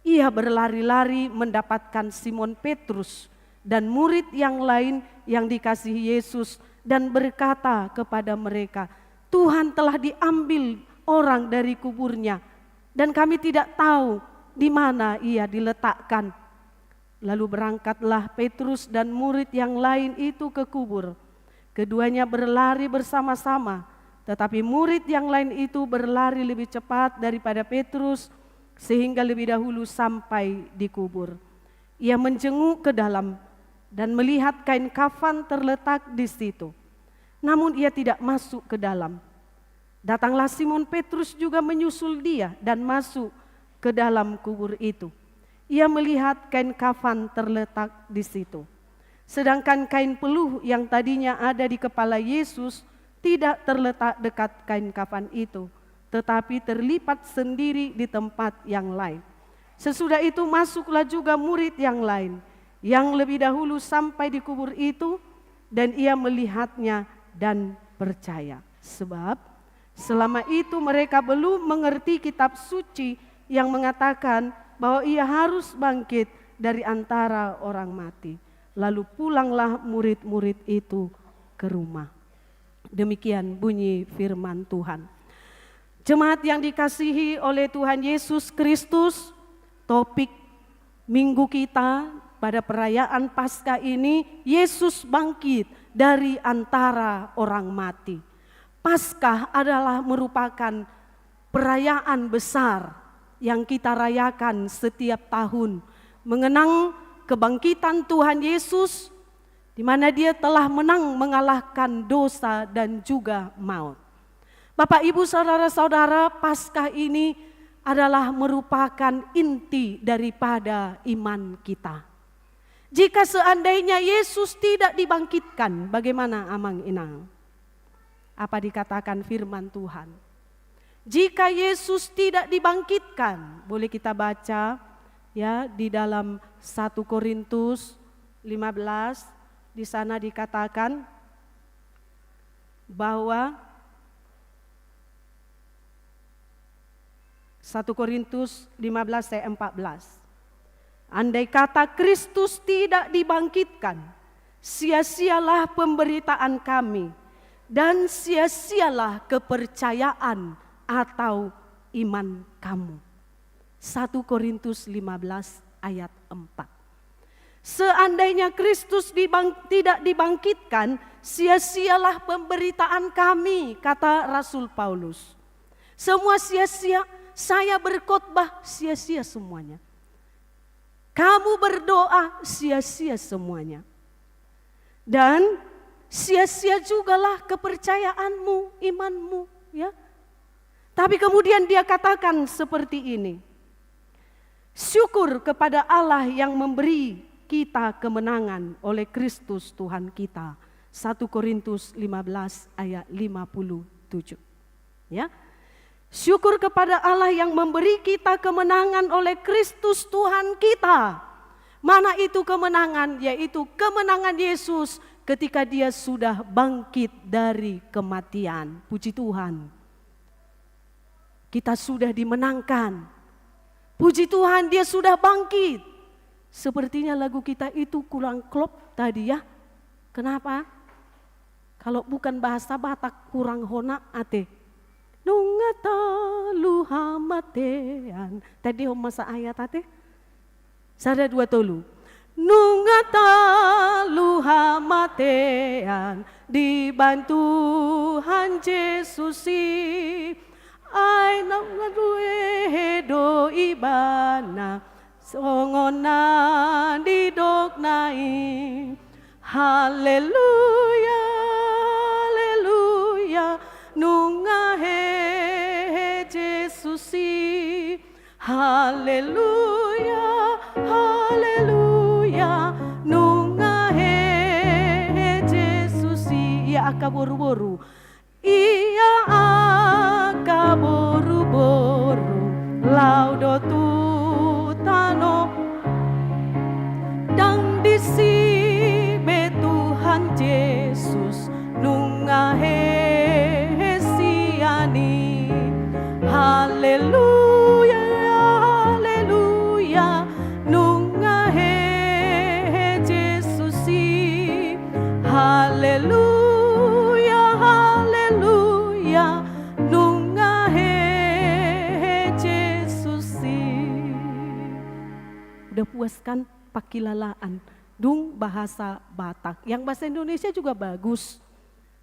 Ia berlari-lari mendapatkan Simon Petrus dan murid yang lain yang dikasihi Yesus dan berkata kepada mereka, Tuhan telah diambil orang dari kuburnya dan kami tidak tahu di mana ia diletakkan. Lalu berangkatlah Petrus dan murid yang lain itu ke kubur. Keduanya berlari bersama-sama, tetapi murid yang lain itu berlari lebih cepat daripada Petrus, sehingga lebih dahulu sampai di kubur. Ia menjenguk ke dalam dan melihat kain kafan terletak di situ. Namun ia tidak masuk ke dalam. Datanglah Simon Petrus juga menyusul dia dan masuk ke dalam kubur itu. Ia melihat kain kafan terletak di situ. Sedangkan kain peluh yang tadinya ada di kepala Yesus tidak terletak dekat kain kafan itu, tetapi terlipat sendiri di tempat yang lain. Sesudah itu masuklah juga murid yang lain, yang lebih dahulu sampai di kubur itu, dan ia melihatnya dan percaya. Sebab selama itu mereka belum mengerti kitab suci yang mengatakan bahwa ia harus bangkit dari antara orang mati. Lalu pulanglah murid-murid itu ke rumah. Demikian bunyi firman Tuhan. Jemaat yang dikasihi oleh Tuhan Yesus Kristus, topik minggu kita pada perayaan Paskah ini, Yesus bangkit dari antara orang mati. Paskah adalah merupakan perayaan besar yang kita rayakan setiap tahun, mengenang kebangkitan Tuhan Yesus, di mana Dia telah menang mengalahkan dosa dan juga maut. Bapak, Ibu, saudara-saudara, Paskah ini adalah merupakan inti daripada iman kita. Jika seandainya Yesus tidak dibangkitkan, bagaimana Amang Inang? Apa dikatakan firman Tuhan? Jika Yesus tidak dibangkitkan, boleh kita baca ya di dalam 1 Korintus 15, di sana dikatakan bahwa 1 Korintus 15 ayat 14. Andai kata Kristus tidak dibangkitkan, sia-sialah pemberitaan kami dan sia-sialah kepercayaan atau iman kamu. 1 Korintus 15 ayat 4. Seandainya Kristus tidak dibangkitkan, sia-sialah pemberitaan kami, kata Rasul Paulus. Semua sia-sia, saya berkhotbah sia-sia semuanya. Kamu berdoa sia-sia semuanya. Dan sia-sia jugalah kepercayaanmu, imanmu, ya. Tapi kemudian dia katakan seperti ini. Syukur kepada Allah yang memberi kita kemenangan oleh Kristus Tuhan kita. 1 Korintus 15 ayat 57. Ya. Syukur kepada Allah yang memberi kita kemenangan oleh Kristus Tuhan kita. Mana itu kemenangan? Yaitu kemenangan Yesus ketika Dia sudah bangkit dari kematian. Puji Tuhan. Kita sudah dimenangkan. Puji Tuhan, Dia sudah bangkit. Sepertinya lagu kita itu kurang klop tadi ya. Kenapa? Kalau bukan bahasa Batak kurang hona ate. Nungata luha matean. Tadi masa ayat ate. Sada dua tolu. Nungata luha matean. Dibantu Han Yesusi. Ay nangadue hedo ibana songona didoknai. Haleluya, haleluya, nungahe Yesusi. Haleluya, haleluya, nungahe Yesusi. Ia akaboru-boru. Ia akaboru-boru laudotu tano dang disibe Tuhan Yesus nungahe siani. Haleluya, haleluya, nungahe Yesusi. Haleluya, udah puas kan pakilalaan, dung bahasa Batak. Yang bahasa Indonesia juga bagus.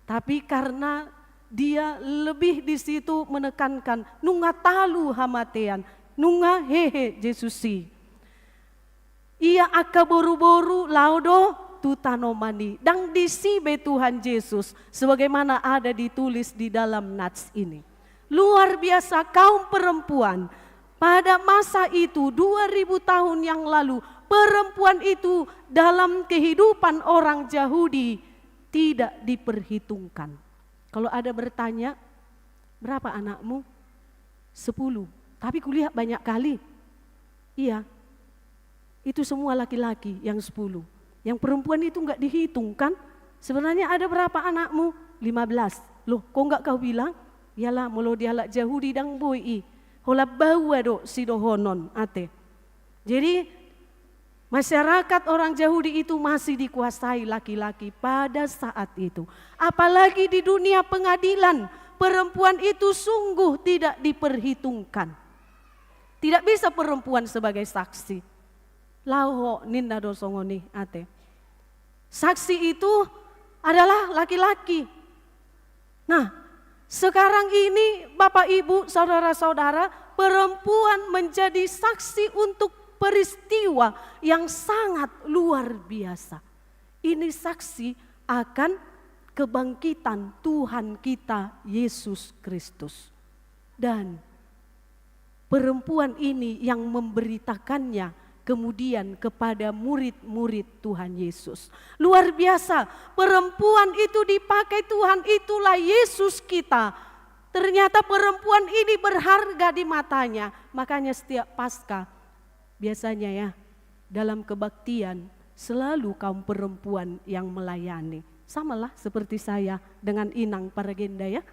Tapi karena dia lebih di situ menekankan nunga talu hamatean, nunga hehe Jesusi. Ia aka boru-boru laudo tutanomani. Dang disibe Tuhan Yesus sebagaimana ada ditulis di dalam nats ini. Luar biasa kaum perempuan pada masa itu 2000 tahun yang lalu, perempuan itu dalam kehidupan orang Yahudi tidak diperhitungkan. Kalau ada bertanya, berapa anakmu? 10. Tapi kulihat banyak kali. Iya, itu semua laki-laki yang 10. Yang perempuan itu enggak dihitung kan? Sebenarnya ada berapa anakmu? 15. Loh, kok enggak kau bilang? Yalah, mulu dialak Yahudi dang boi. Hola bawa do sidohonon ate. Jadi masyarakat orang Yahudi itu masih dikuasai laki-laki pada saat itu. Apalagi di dunia pengadilan, perempuan itu sungguh tidak diperhitungkan. Tidak bisa perempuan sebagai saksi. Lauho ninda dosongoni ate. Saksi itu adalah laki-laki. Nah, sekarang ini Bapak Ibu, saudara-saudara, perempuan menjadi saksi untuk peristiwa yang sangat luar biasa. Ini saksi akan kebangkitan Tuhan kita Yesus Kristus. Dan perempuan ini yang memberitakannya kemudian kepada murid-murid Tuhan Yesus. Luar biasa, perempuan itu dipakai Tuhan, itulah Yesus kita. Ternyata perempuan ini berharga di matanya. Makanya setiap Paskah biasanya ya, dalam kebaktian selalu kaum perempuan yang melayani. Samalah seperti saya dengan Inang Paragenda ya.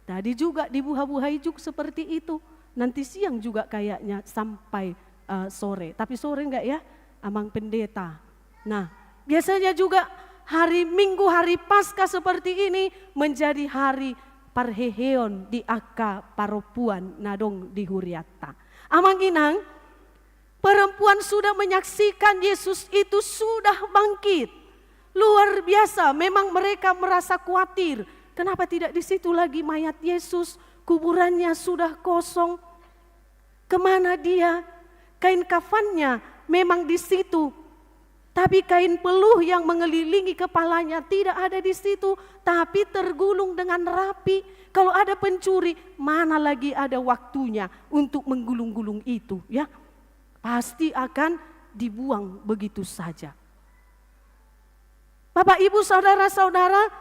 Tadi juga di Buha-Buhai juga seperti itu. Nanti siang juga kayaknya sampai sore. Tapi sore enggak ya, Amang Pendeta. Nah, biasanya juga hari Minggu, hari Paskah seperti ini menjadi hari parheheon di aka paropuan nadong di Huriata. Amang Inang, perempuan sudah menyaksikan Yesus itu sudah bangkit. Luar biasa, memang mereka merasa khawatir. Kenapa tidak di situ lagi mayat Yesus? Kuburannya sudah kosong. Kemana dia? Kain kafannya memang di situ. Tapi kain peluh yang mengelilingi kepalanya tidak ada di situ. Tapi tergulung dengan rapi. Kalau ada pencuri, mana lagi ada waktunya untuk menggulung-gulung itu ya? Pasti akan dibuang begitu saja. Bapak, Ibu, saudara-saudara,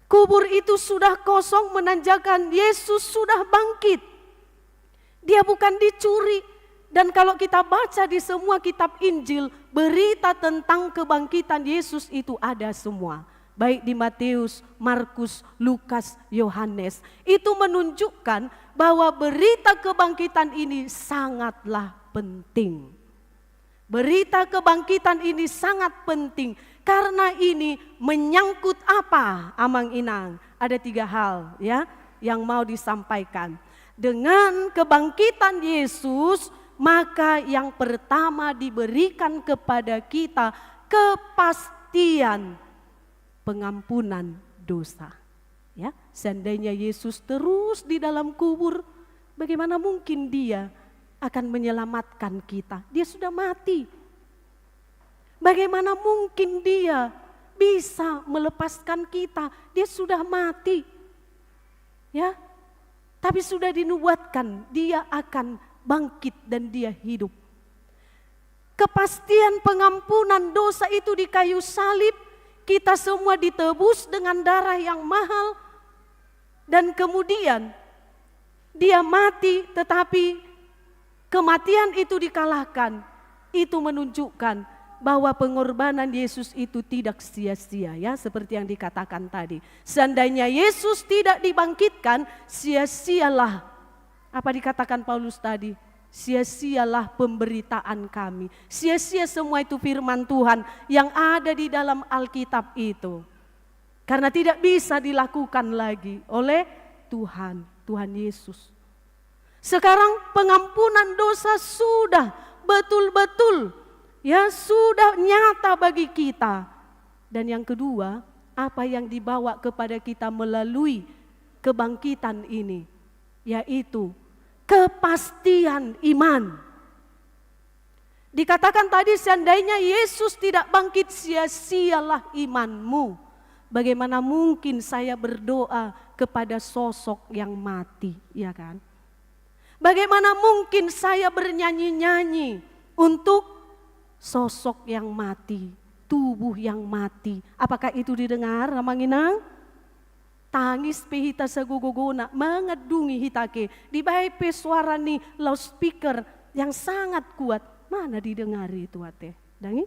kubur itu sudah kosong menandakan Yesus sudah bangkit. Dia bukan dicuri. Dan kalau kita baca di semua kitab Injil, berita tentang kebangkitan Yesus itu ada semua. Baik di Matius, Markus, Lukas, Yohanes. Itu menunjukkan bahwa berita kebangkitan ini sangatlah penting. Berita kebangkitan ini sangat penting karena ini menyangkut apa, Amang Inang? Ada 3 hal ya yang mau disampaikan. Dengan kebangkitan Yesus, maka yang pertama diberikan kepada kita kepastian pengampunan dosa. Ya, seandainya Yesus terus di dalam kubur, bagaimana mungkin dia akan menyelamatkan kita? Dia sudah mati. Bagaimana mungkin dia bisa melepaskan kita? Dia sudah mati. Ya. Tapi sudah dinubuatkan dia akan bangkit dan dia hidup. Kepastian pengampunan dosa itu di kayu salib, kita semua ditebus dengan darah yang mahal. Dan kemudian dia mati, tetapi kematian itu dikalahkan. Itu menunjukkan bahwa pengorbanan Yesus itu tidak sia-sia ya, seperti yang dikatakan tadi. Seandainya Yesus tidak dibangkitkan, sia-sialah apa dikatakan Paulus tadi, sia-sialah pemberitaan kami. Sia-sia semua itu firman Tuhan yang ada di dalam Alkitab itu. Karena tidak bisa dilakukan lagi oleh Tuhan Yesus. Sekarang pengampunan dosa sudah betul-betul ya sudah nyata bagi kita. Dan yang kedua, apa yang dibawa kepada kita melalui kebangkitan ini, yaitu kepastian iman. Dikatakan tadi seandainya Yesus tidak bangkit, sia-sialah imanmu. Bagaimana mungkin saya berdoa kepada sosok yang mati, ya kan? Bagaimana mungkin saya bernyanyi-nyanyi untuk sosok yang mati, tubuh yang mati? Apakah itu didengar, Ramanginang? Tangis pehita saguguguna, mengedungi hitake, dibae suara ni loudspeaker yang sangat kuat. Mana didengari itu ate? Dangi?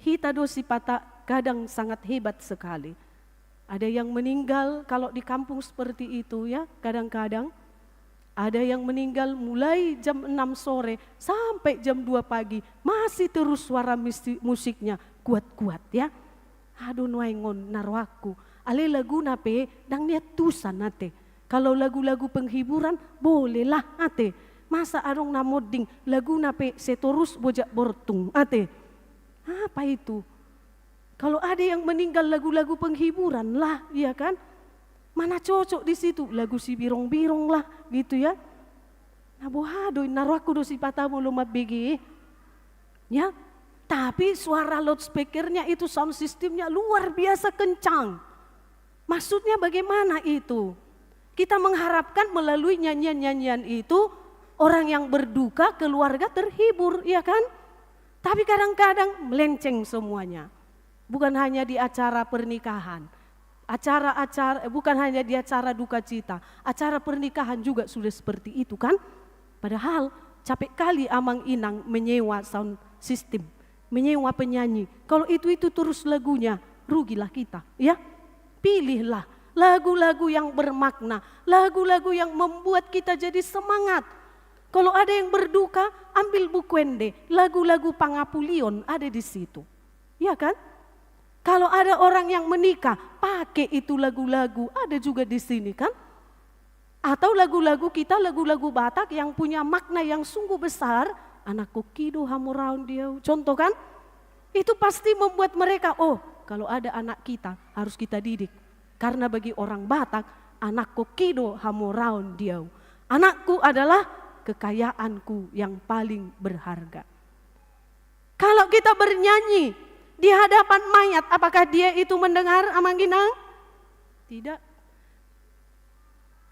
Hita dosi pata kadang sangat hebat sekali. Ada yang meninggal kalau di kampung seperti itu ya, kadang-kadang. Ada yang meninggal mulai jam 6 sore sampai jam 2 pagi. Masih terus suara musiknya kuat-kuat ya. Aduh nuaingon narwaku. Ale lagu nape dang niat tusan ate. Kalau lagu-lagu penghiburan bolehlah ate. Masa arong namoding lagu nape setorus bojak bortung ate. Apa itu? Kalau ada yang meninggal lagu-lagu penghiburan lah, iya kan? Mana cocok di situ lagu si birong-birong lah gitu ya. Nah bohadoy narwaku do si patamu lumab bigi. Ya. Tapi suara loudspeakernya itu sound systemnya luar biasa kencang. Maksudnya bagaimana itu? Kita mengharapkan melalui nyanyian-nyanyian itu orang yang berduka, keluarga terhibur, ya kan? Tapi kadang-kadang melenceng semuanya. Bukan hanya di acara pernikahan, bukan hanya di acara duka cita, acara pernikahan juga sudah seperti itu kan? Padahal capek kali Amang Inang menyewa sound system, menyewa penyanyi. Kalau itu terus lagunya, rugilah kita, ya? Pilihlah lagu-lagu yang bermakna, lagu-lagu yang membuat kita jadi semangat. Kalau ada yang berduka, ambil bukwende, lagu-lagu Pangapulion ada di situ. Ya kan? Kalau ada orang yang menikah, pakai itu lagu-lagu, ada juga di sini kan? Atau lagu-lagu kita, lagu-lagu Batak yang punya makna yang sungguh besar, anakku kido hamuraun dia, contoh kan? Itu pasti membuat mereka, oh kalau ada anak kita harus kita didik. Karena bagi orang Batak, anakku kido hamuraun dia. Anakku adalah kekayaanku yang paling berharga. Kalau kita bernyanyi di hadapan mayat, apakah dia itu mendengar Amang Ginang? Tidak.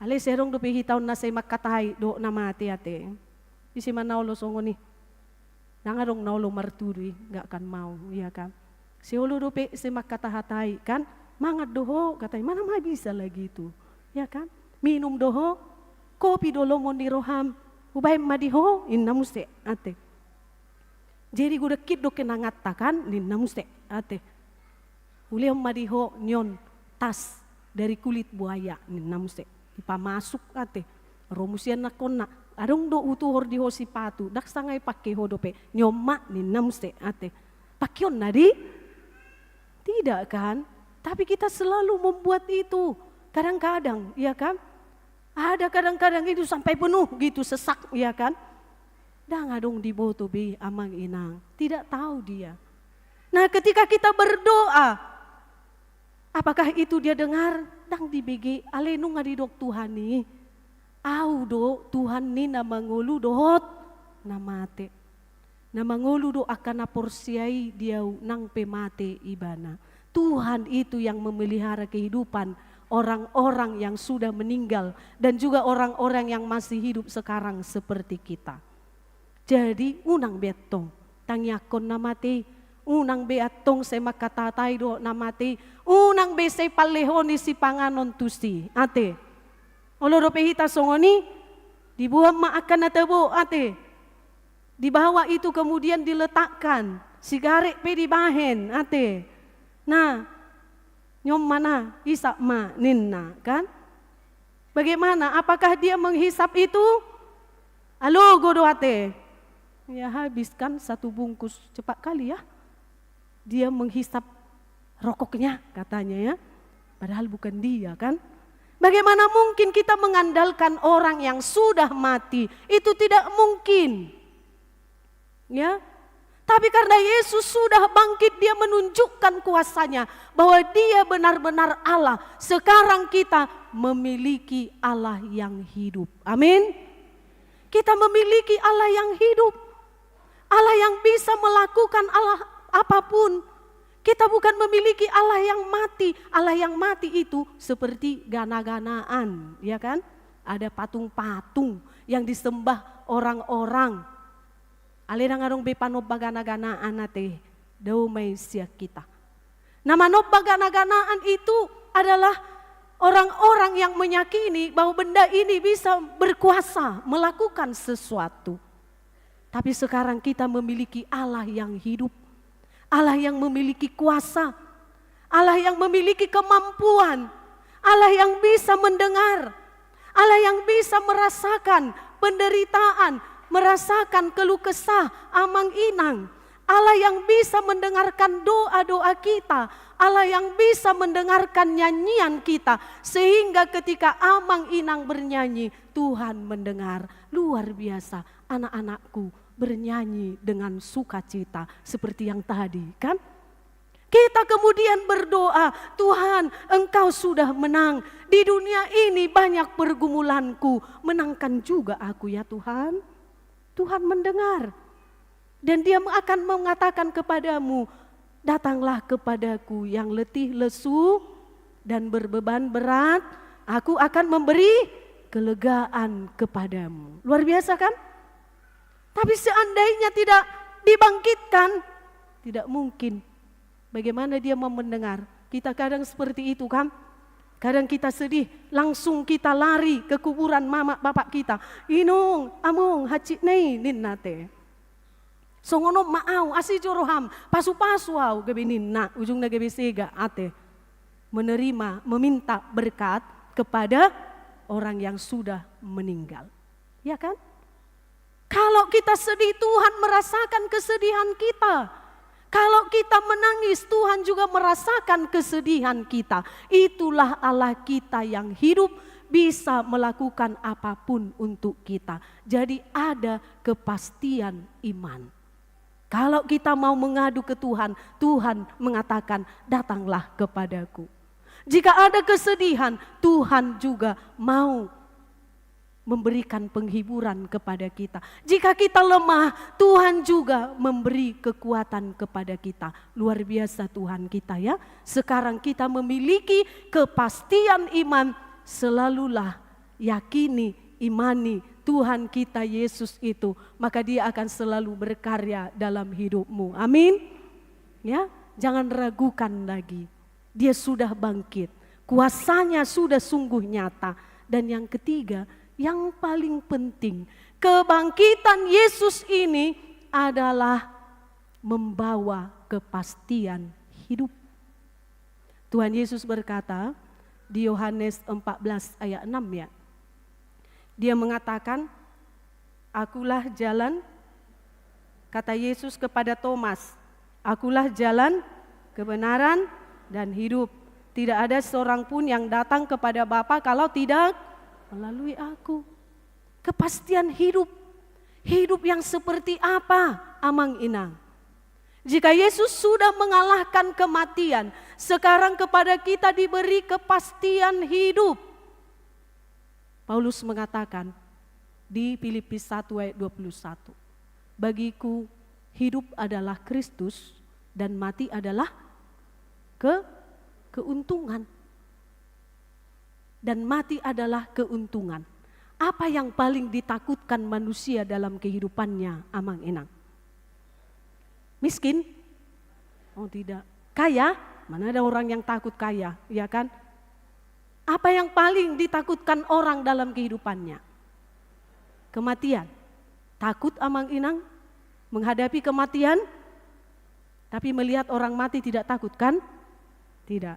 Ale serong do pihitaw na say makatay do na mati ate. Isi man naulo songo ni. Nangarong naulo marturi, gak kan mau, iya kan? Si ulo do pe si makatahatay kan? Mangat doho, katay, mana bisa lagi itu, ya kan? Minum doho, kopi dolo mondiroham. Ubay madiho inamuste ate. Jadi gue dekit do kenangatakan inamuste ate. Uliam madiho nyon tas dari kulit buaya inamuste. Ipamasuk ate. Romusian na kona. Adong do utuhor di ho sipatu. Dak sangay pakai ho dope. Nyoma inamuste ate. Pakyon nadi? Tidak kan? Tapi kita selalu membuat itu. Kadang-kadang, ya kan? Ada kadang-kadang itu sampai penuh gitu, sesak, ya kan? Dah ngadong di boto bi Amang Inang, tidak tahu dia. Nah ketika kita berdoa, apakah itu dia dengar? Dang di BG, alenu ngadidok Tuhan nih. Au do Tuhan ni na mangulu dohot na mate. Na mangulu do akan naporsiai dia nang pemate ibana. Tuhan itu yang memelihara kehidupan orang-orang yang sudah meninggal dan juga orang-orang yang masih hidup sekarang seperti kita. Jadi unang betong tangyakon na mati, unang beatong se makatatay do na mati, unang be se paleho ni si panganon tusi ate. Oloro pehita songoni dibuang maakan na tebo ate. Di bawah itu kemudian diletakkan sigaret pe dibahen ate. Nah, nyom mana hisap ma ninna kan? Bagaimana? Apakah dia menghisap itu? Alo godo ate. Ya habiskan satu bungkus cepat kali ya. Dia menghisap rokoknya katanya ya. Padahal bukan dia kan? Bagaimana mungkin kita mengandalkan orang yang sudah mati? Itu tidak mungkin. Ya. Tapi karena Yesus sudah bangkit, dia menunjukkan kuasanya bahwa dia benar-benar Allah. Sekarang kita memiliki Allah yang hidup. Amin. Kita memiliki Allah yang hidup. Allah yang bisa melakukan Allah apapun. Kita bukan memiliki Allah yang mati. Allah yang mati itu seperti gana-ganaan, ya kan? Ada patung-patung yang disembah orang-orang. Alena ngarong be panobba gana-ganaan nate daumay siya kita. Nama nobba gana-ganaan itu adalah orang-orang yang meyakini bahwa benda ini bisa berkuasa melakukan sesuatu. Tapi sekarang kita memiliki Allah yang hidup. Allah yang memiliki kuasa. Allah yang memiliki kemampuan. Allah yang bisa mendengar. Allah yang bisa merasakan penderitaan, merasakan keluh kesah, amang-inang. Allah yang bisa mendengarkan doa-doa kita. Allah yang bisa mendengarkan nyanyian kita. Sehingga ketika amang-inang bernyanyi, Tuhan mendengar. Luar biasa, anak-anakku bernyanyi dengan sukacita seperti yang tadi, kan? Kita kemudian berdoa, Tuhan Engkau sudah menang. Di dunia ini banyak pergumulanku, menangkan juga aku ya Tuhan. Tuhan mendengar. Dan dia akan mengatakan kepadamu, datanglah kepadaku yang letih lesu dan berbeban berat, aku akan memberi kelegaan kepadamu. Luar biasa kan? Tapi seandainya tidak dibangkitkan, tidak mungkin. Bagaimana dia mau mendengar? Kita kadang seperti itu kan? Kadang kita sedih, langsung kita lari ke kuburan mama bapak kita. Inung, amung, hacit nei ninnate. Songono maau, asi joroham, pasu-pasu au gabi ninna, ujungnya gabi sega ate. Menerima, meminta berkat kepada orang yang sudah meninggal. Ya kan? Kalau kita sedih, Tuhan merasakan kesedihan kita. Kalau kita menangis, Tuhan juga merasakan kesedihan kita. Itulah Allah kita yang hidup, bisa melakukan apapun untuk kita. Jadi ada kepastian iman. Kalau kita mau mengadu ke Tuhan, Tuhan mengatakan datanglah kepadaku. Jika ada kesedihan, Tuhan juga mau memberikan penghiburan kepada kita. Jika kita lemah, Tuhan juga memberi kekuatan kepada kita. Luar biasa Tuhan kita ya. Sekarang kita memiliki kepastian iman, selalulah yakini, imani Tuhan kita Yesus itu, maka Dia akan selalu berkarya dalam hidupmu. Amin. Ya, jangan ragukan lagi. Dia sudah bangkit. Kuasanya sudah sungguh nyata. Dan yang ketiga, yang paling penting, kebangkitan Yesus ini adalah membawa kepastian hidup. Tuhan Yesus berkata di Yohanes 14 ayat 6 ya. Dia mengatakan, akulah jalan, kata Yesus kepada Thomas, akulah jalan, kebenaran, dan hidup. Tidak ada seorang pun yang datang kepada Bapa kalau tidak melalui aku. Kepastian hidup. Hidup yang seperti apa? Amang inang. Jika Yesus sudah mengalahkan kematian, sekarang kepada kita diberi kepastian hidup. Paulus mengatakan di Filipi 1 ayat 21. Bagiku hidup adalah Kristus dan mati adalah keuntungan. Dan mati adalah keuntungan. Apa yang paling ditakutkan manusia dalam kehidupannya, amang enang? Miskin? Oh tidak. Kaya? Mana ada orang yang takut kaya, ya kan? Apa yang paling ditakutkan orang dalam kehidupannya? Kematian. Takut amang inang menghadapi kematian? Tapi melihat orang mati tidak takut kan? Tidak.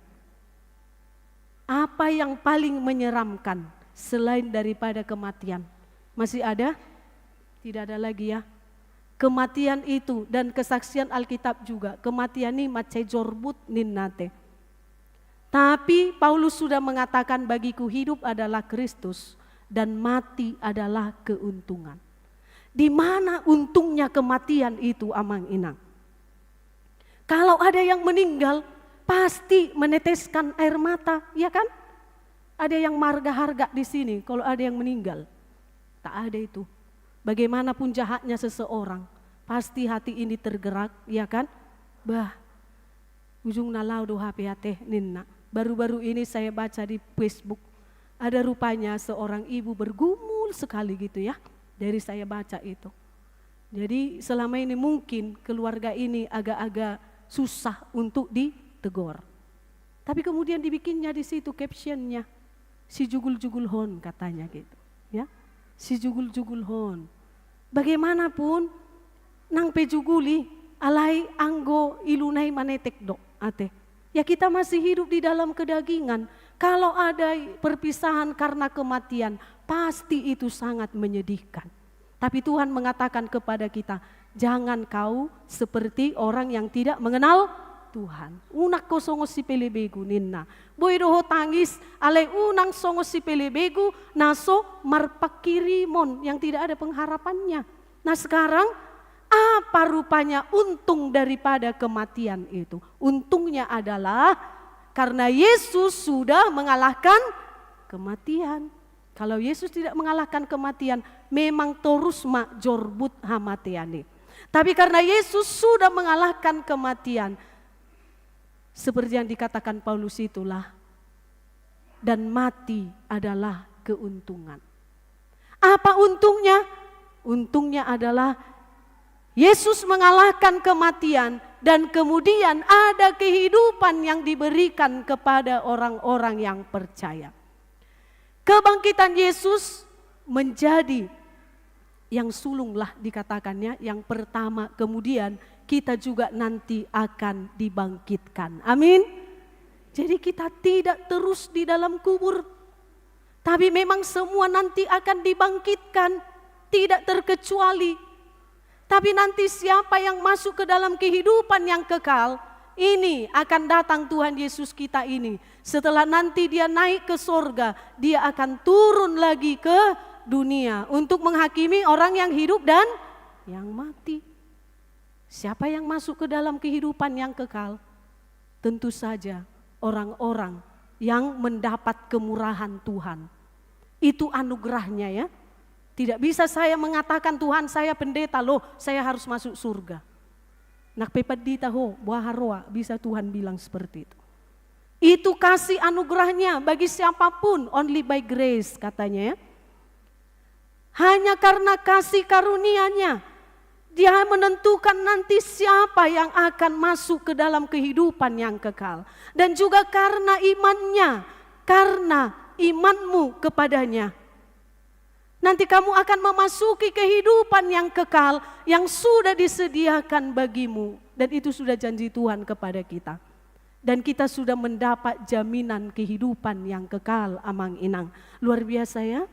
Apa yang paling menyeramkan selain daripada kematian? Masih ada? Tidak ada lagi ya. Kematian itu dan kesaksian Alkitab juga. Kematian ini macai jorbut ninnate. Tapi Paulus sudah mengatakan bagiku hidup adalah Kristus dan mati adalah keuntungan. Di mana untungnya kematian itu, amang inang? Kalau ada yang meninggal, pasti meneteskan air mata, ya kan? Ada yang marga harga di sini kalau ada yang meninggal. Tak ada itu. Bagaimanapun jahatnya seseorang, pasti hati ini tergerak, ya kan? Bah, ujung nalau do HP ninna. Baru-baru ini saya baca di Facebook, ada rupanya seorang ibu bergumul sekali gitu ya. Dari saya baca itu. Jadi selama ini mungkin keluarga ini agak-agak susah untuk ditegur. Tapi kemudian dibikinnya di situ captionnya, si jugul-jugul hon katanya gitu, ya, si jugul-jugul hon. Bagaimanapun, nang pejuguli, alai anggo ilunai manetek dok, ate. Ya kita masih hidup di dalam kedagingan. Kalau ada perpisahan karena kematian, pasti itu sangat menyedihkan. Tapi Tuhan mengatakan kepada kita, jangan kau seperti orang yang tidak mengenal Tuhan. Unak ko songo si pelebegu ninna. Boy doho tangis, alai unang songo si pelebegu, naso marpakirimon yang tidak ada pengharapannya. Nah sekarang, apa rupanya untung daripada kematian itu? Untungnya adalah karena Yesus sudah mengalahkan kematian. Kalau Yesus tidak mengalahkan kematian, memang terus mak jorbut hamatiane. Tapi karena Yesus sudah mengalahkan kematian, seperti yang dikatakan Paulus itulah, dan mati adalah keuntungan. Apa untungnya? Untungnya adalah Yesus mengalahkan kematian dan kemudian ada kehidupan yang diberikan kepada orang-orang yang percaya. Kebangkitan Yesus menjadi yang sulunglah dikatakannya yang pertama, kemudian kita juga nanti akan dibangkitkan. Amin. Jadi kita tidak terus di dalam kubur, tapi memang semua nanti akan dibangkitkan, tidak terkecuali. Tapi nanti siapa yang masuk ke dalam kehidupan yang kekal, ini akan datang Tuhan Yesus kita ini. Setelah nanti dia naik ke sorga, dia akan turun lagi ke dunia untuk menghakimi orang yang hidup dan yang mati. Siapa yang masuk ke dalam kehidupan yang kekal? Tentu saja orang-orang yang mendapat kemurahan Tuhan. Itu anugerahnya ya. Tidak bisa saya mengatakan Tuhan saya pendeta loh, saya harus masuk surga. Nak pepadita ho, buaharoa, bisa Tuhan bilang seperti itu. Itu kasih anugerahnya bagi siapapun, only by grace katanya ya. Hanya karena kasih karunia-Nya, Dia menentukan nanti siapa yang akan masuk ke dalam kehidupan yang kekal. Dan juga karena imannya, karena imanmu kepadanya. Nanti kamu akan memasuki kehidupan yang kekal yang sudah disediakan bagimu. Dan itu sudah janji Tuhan kepada kita. Dan kita sudah mendapat jaminan kehidupan yang kekal, amang inang. Luar biasa ya.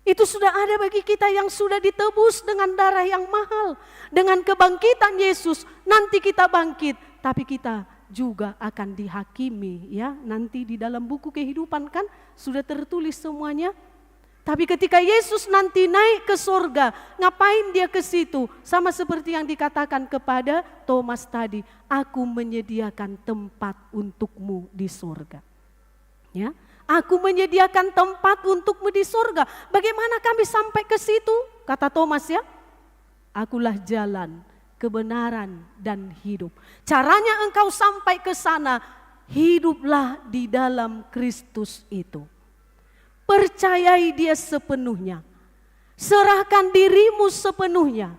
Itu sudah ada bagi kita yang sudah ditebus dengan darah yang mahal. Dengan kebangkitan Yesus, nanti kita bangkit. Tapi kita juga akan dihakimi ya. Nanti di dalam buku kehidupan kan sudah tertulis semuanya. Tapi ketika Yesus nanti naik ke sorga, ngapain dia ke situ? Sama seperti yang dikatakan kepada Thomas tadi, aku menyediakan tempat untukmu di sorga. Ya, aku menyediakan tempat untukmu di sorga. Bagaimana kami sampai ke situ? Kata Thomas ya, akulah jalan, kebenaran dan hidup. Caranya engkau sampai ke sana, hiduplah di dalam Kristus itu. Percayai dia sepenuhnya, serahkan dirimu sepenuhnya,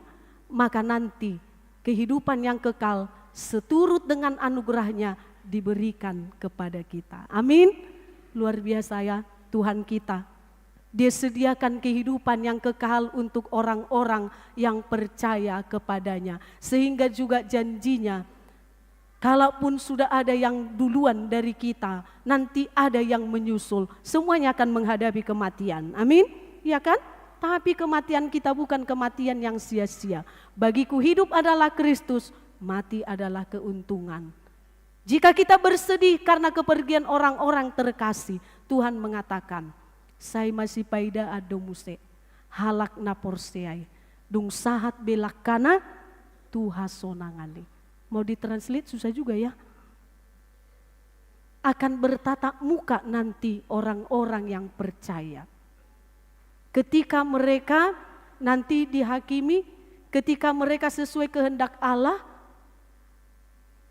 maka nanti kehidupan yang kekal seturut dengan anugerahnya diberikan kepada kita. Amin. Luar biasa ya Tuhan kita. Dia sediakan kehidupan yang kekal untuk orang-orang yang percaya kepadanya. Sehingga juga janjinya, kalaupun sudah ada yang duluan dari kita, nanti ada yang menyusul. Semuanya akan menghadapi kematian. Amin? Ya kan? Tapi kematian kita bukan kematian yang sia-sia. Bagiku hidup adalah Kristus, mati adalah keuntungan. Jika kita bersedih karena kepergian orang-orang terkasih, Tuhan mengatakan, saya masih paida adomuse. halak naporseai, dung sahat belakana Tuhan sonangali. Mau ditranslate susah juga ya. Akan bertatap muka nanti orang-orang yang percaya. Ketika mereka nanti dihakimi, ketika mereka sesuai kehendak Allah,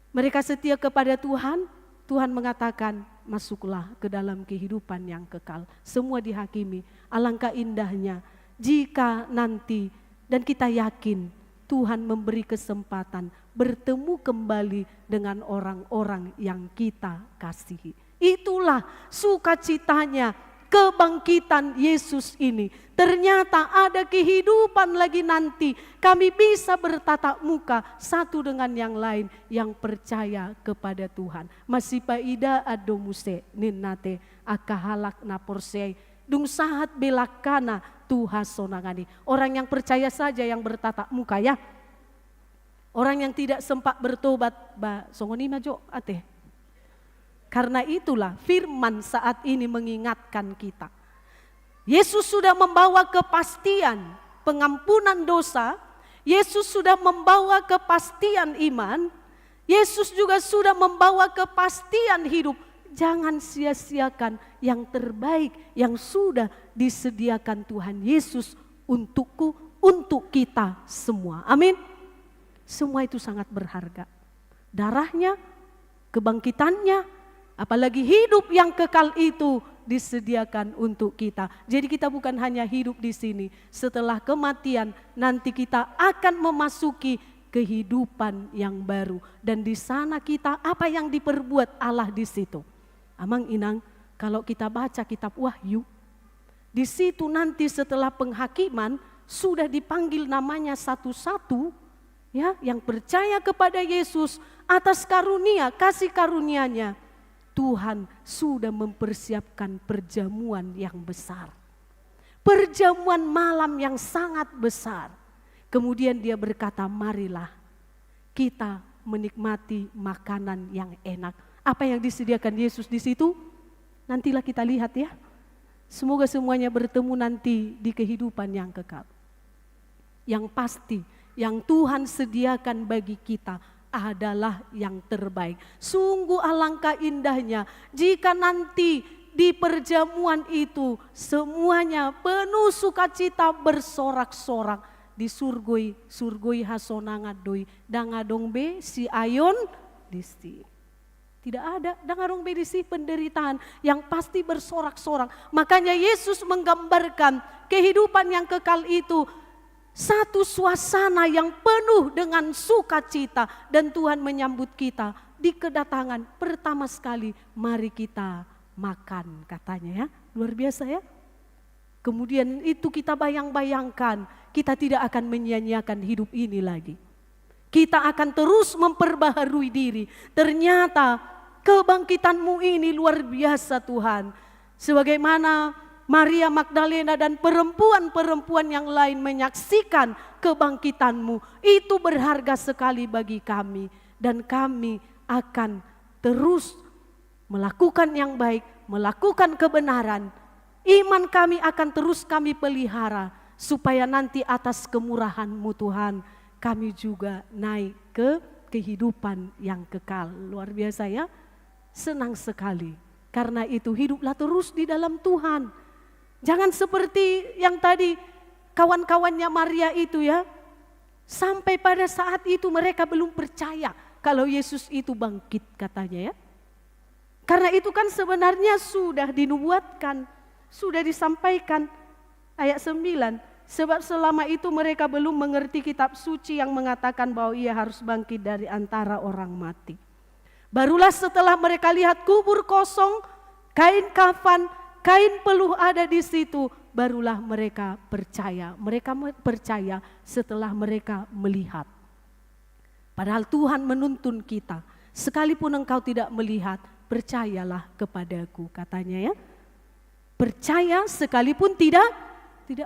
mereka setia kepada Tuhan, Tuhan mengatakan masuklah ke dalam kehidupan yang kekal. Semua dihakimi. Alangkah indahnya jika nanti, dan kita yakin Tuhan memberi kesempatan bertemu kembali dengan orang-orang yang kita kasihi. Itulah sukacitanya kebangkitan Yesus ini. Ternyata ada kehidupan lagi nanti. Kami bisa bertatap muka satu dengan yang lain yang percaya kepada Tuhan. Masih paida adomuse ninnate akahalak naporsei dung sahat belakana Tuhan sonangani. Orang yang percaya saja yang bertatap muka ya. Orang yang tidak sempat bertobat, songonima jo ate. Karena itulah firman saat ini mengingatkan kita. Yesus sudah membawa kepastian pengampunan dosa. Yesus sudah membawa kepastian iman. Yesus juga sudah membawa kepastian hidup. Jangan sia-siakan yang terbaik yang sudah disediakan Tuhan Yesus untukku, untuk kita semua. Amin. Semua itu sangat berharga. Darahnya, kebangkitannya, apalagi hidup yang kekal itu disediakan untuk kita. Jadi kita bukan hanya hidup di sini. Setelah kematian nanti kita akan memasuki kehidupan yang baru. Dan di sana kita apa yang diperbuat Allah di situ. Amang inang, kalau kita baca kitab Wahyu, di situ nanti setelah penghakiman sudah dipanggil namanya satu-satu, ya, yang percaya kepada Yesus atas karunia, kasih karunia-Nya. Tuhan sudah mempersiapkan perjamuan yang besar. Perjamuan malam yang sangat besar. Kemudian dia berkata, marilah kita menikmati makanan yang enak. Apa yang disediakan Yesus di situ? Nantilah kita lihat ya. Semoga semuanya bertemu nanti di kehidupan yang kekal. Yang pasti, yang Tuhan sediakan bagi kita adalah yang terbaik. Sungguh alangkah indahnya jika nanti di perjamuan itu semuanya penuh sukacita bersorak-sorak di surgoi hasonangadoi dangadong be si ayon disti. Tidak ada dangadong be disti penderitaan yang pasti bersorak-sorak. Makanya Yesus menggambarkan kehidupan yang kekal itu satu suasana yang penuh dengan sukacita, dan Tuhan menyambut kita di kedatangan pertama sekali, mari kita makan katanya ya. Luar biasa ya. Kemudian itu kita bayang-bayangkan, kita tidak akan menyia-nyiakan hidup ini lagi. Kita akan terus memperbaharui diri. Ternyata kebangkitan-Mu ini luar biasa Tuhan. Sebagaimana Maria Magdalena dan perempuan-perempuan yang lain menyaksikan kebangkitan-Mu, itu berharga sekali bagi kami. Dan kami akan terus melakukan yang baik, melakukan kebenaran. Iman kami akan terus kami pelihara, supaya nanti atas kemurahan-Mu Tuhan, kami juga naik ke kehidupan yang kekal. Luar biasa ya, senang sekali. Karena itu hiduplah terus di dalam Tuhan. Jangan seperti yang tadi kawan-kawannya Maria itu ya. Sampai pada saat itu mereka belum percaya kalau Yesus itu bangkit katanya ya. Karena itu kan sebenarnya sudah dinubuatkan, sudah disampaikan ayat 9. Sebab selama itu mereka belum mengerti kitab suci yang mengatakan bahwa ia harus bangkit dari antara orang mati. Barulah setelah mereka lihat kubur kosong, kain kafan, kain peluh ada di situ, barulah mereka percaya. Mereka percaya setelah mereka melihat. Padahal Tuhan menuntun kita, sekalipun engkau tidak melihat, percayalah kepadaku katanya ya. Percaya sekalipun tidak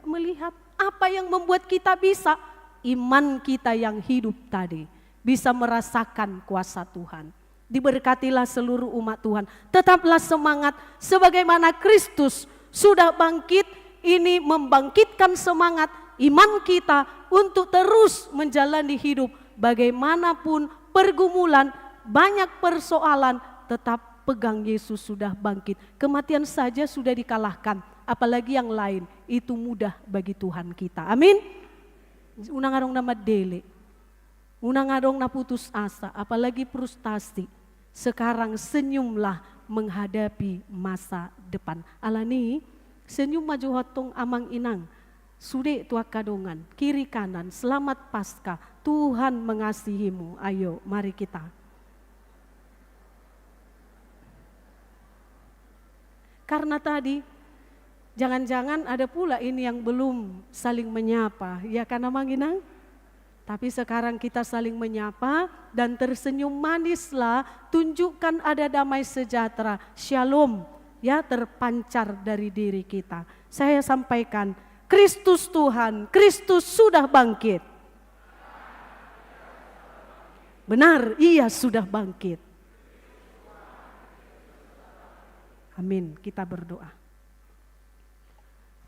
melihat. Apa yang membuat kita bisa? Iman kita yang hidup tadi, bisa merasakan kuasa Tuhan. Diberkatilah seluruh umat Tuhan. Tetaplah semangat sebagaimana Kristus sudah bangkit, ini membangkitkan semangat iman kita untuk terus menjalani hidup bagaimanapun pergumulan, banyak persoalan, tetap pegang Yesus sudah bangkit. Kematian saja sudah dikalahkan, apalagi yang lain itu mudah bagi Tuhan kita. Amin. Unang arong na madele, unang arong na putus asa, apalagi frustasi. Sekarang senyumlah menghadapi masa depan. Alani, senyum maju hotong amang inang. Sude tua kadongan, kiri kanan, selamat Paskah. Tuhan mengasihimu. Ayo, mari kita. Karena tadi, jangan-jangan ada pula ini yang belum saling menyapa. Ya kan amang inang? Tapi sekarang kita saling menyapa dan tersenyum manislah, tunjukkan ada damai sejahtera, shalom, ya terpancar dari diri kita. Saya sampaikan, Kristus Tuhan, Kristus sudah bangkit. Benar, Ia sudah bangkit. Amin, kita berdoa.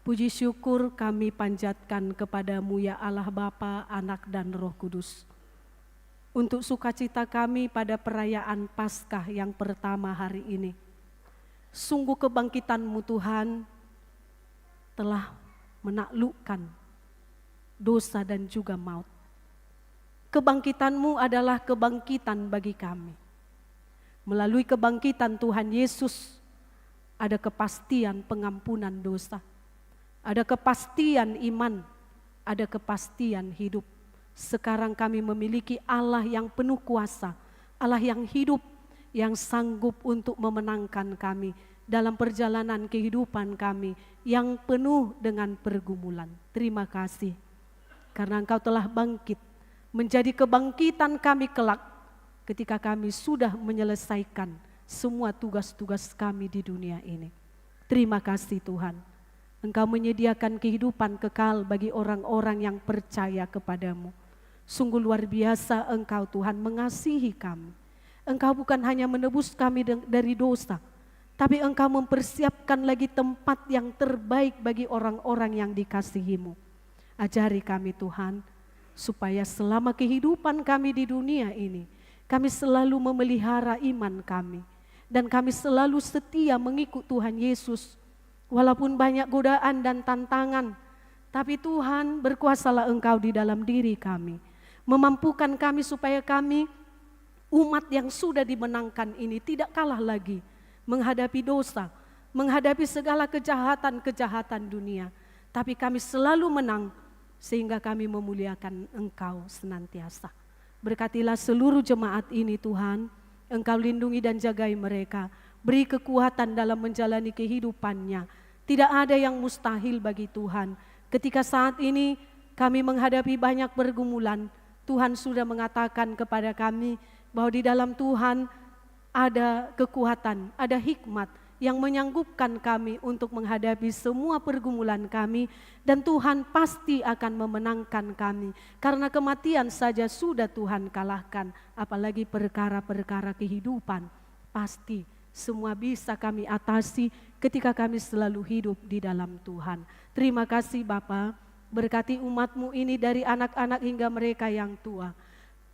Puji syukur kami panjatkan kepadamu ya Allah Bapa, Anak dan Roh Kudus. Untuk sukacita kami pada perayaan Paskah yang pertama hari ini. Sungguh kebangkitan-Mu Tuhan telah menaklukkan dosa dan juga maut. Kebangkitan-Mu adalah kebangkitan bagi kami. Melalui kebangkitan Tuhan Yesus ada kepastian pengampunan dosa. Ada kepastian iman, ada kepastian hidup. Sekarang kami memiliki Allah yang penuh kuasa, Allah yang hidup, yang sanggup untuk memenangkan kami dalam perjalanan kehidupan kami yang penuh dengan pergumulan. Terima kasih, karena Engkau telah bangkit, menjadi kebangkitan kami kelak ketika kami sudah menyelesaikan semua tugas-tugas kami di dunia ini. Terima kasih Tuhan. Engkau menyediakan kehidupan kekal bagi orang-orang yang percaya kepadamu. Sungguh luar biasa Engkau Tuhan mengasihi kami. Engkau bukan hanya menebus kami dari dosa, tapi Engkau mempersiapkan lagi tempat yang terbaik bagi orang-orang yang dikasihimu. Ajari kami Tuhan, supaya selama kehidupan kami di dunia ini, kami selalu memelihara iman kami. Dan kami selalu setia mengikut Tuhan Yesus. Walaupun banyak godaan dan tantangan, tapi Tuhan berkuasalah Engkau di dalam diri kami. Memampukan kami supaya kami umat yang sudah dimenangkan ini tidak kalah lagi menghadapi dosa, menghadapi segala kejahatan-kejahatan dunia. Tapi kami selalu menang sehingga kami memuliakan Engkau senantiasa. Berkatilah seluruh jemaat ini Tuhan, Engkau lindungi dan jagai mereka. Beri kekuatan dalam menjalani kehidupannya. Tidak ada yang mustahil bagi Tuhan. Ketika saat ini kami menghadapi banyak pergumulan, Tuhan sudah mengatakan kepada kami bahwa di dalam Tuhan ada kekuatan, ada hikmat yang menyanggupkan kami untuk menghadapi semua pergumulan kami. Dan Tuhan pasti akan memenangkan kami. Karena kematian saja sudah Tuhan kalahkan, apalagi perkara-perkara kehidupan. Pasti semua bisa kami atasi ketika kami selalu hidup di dalam Tuhan. Terima kasih Bapa, berkati umat-Mu ini dari anak-anak hingga mereka yang tua.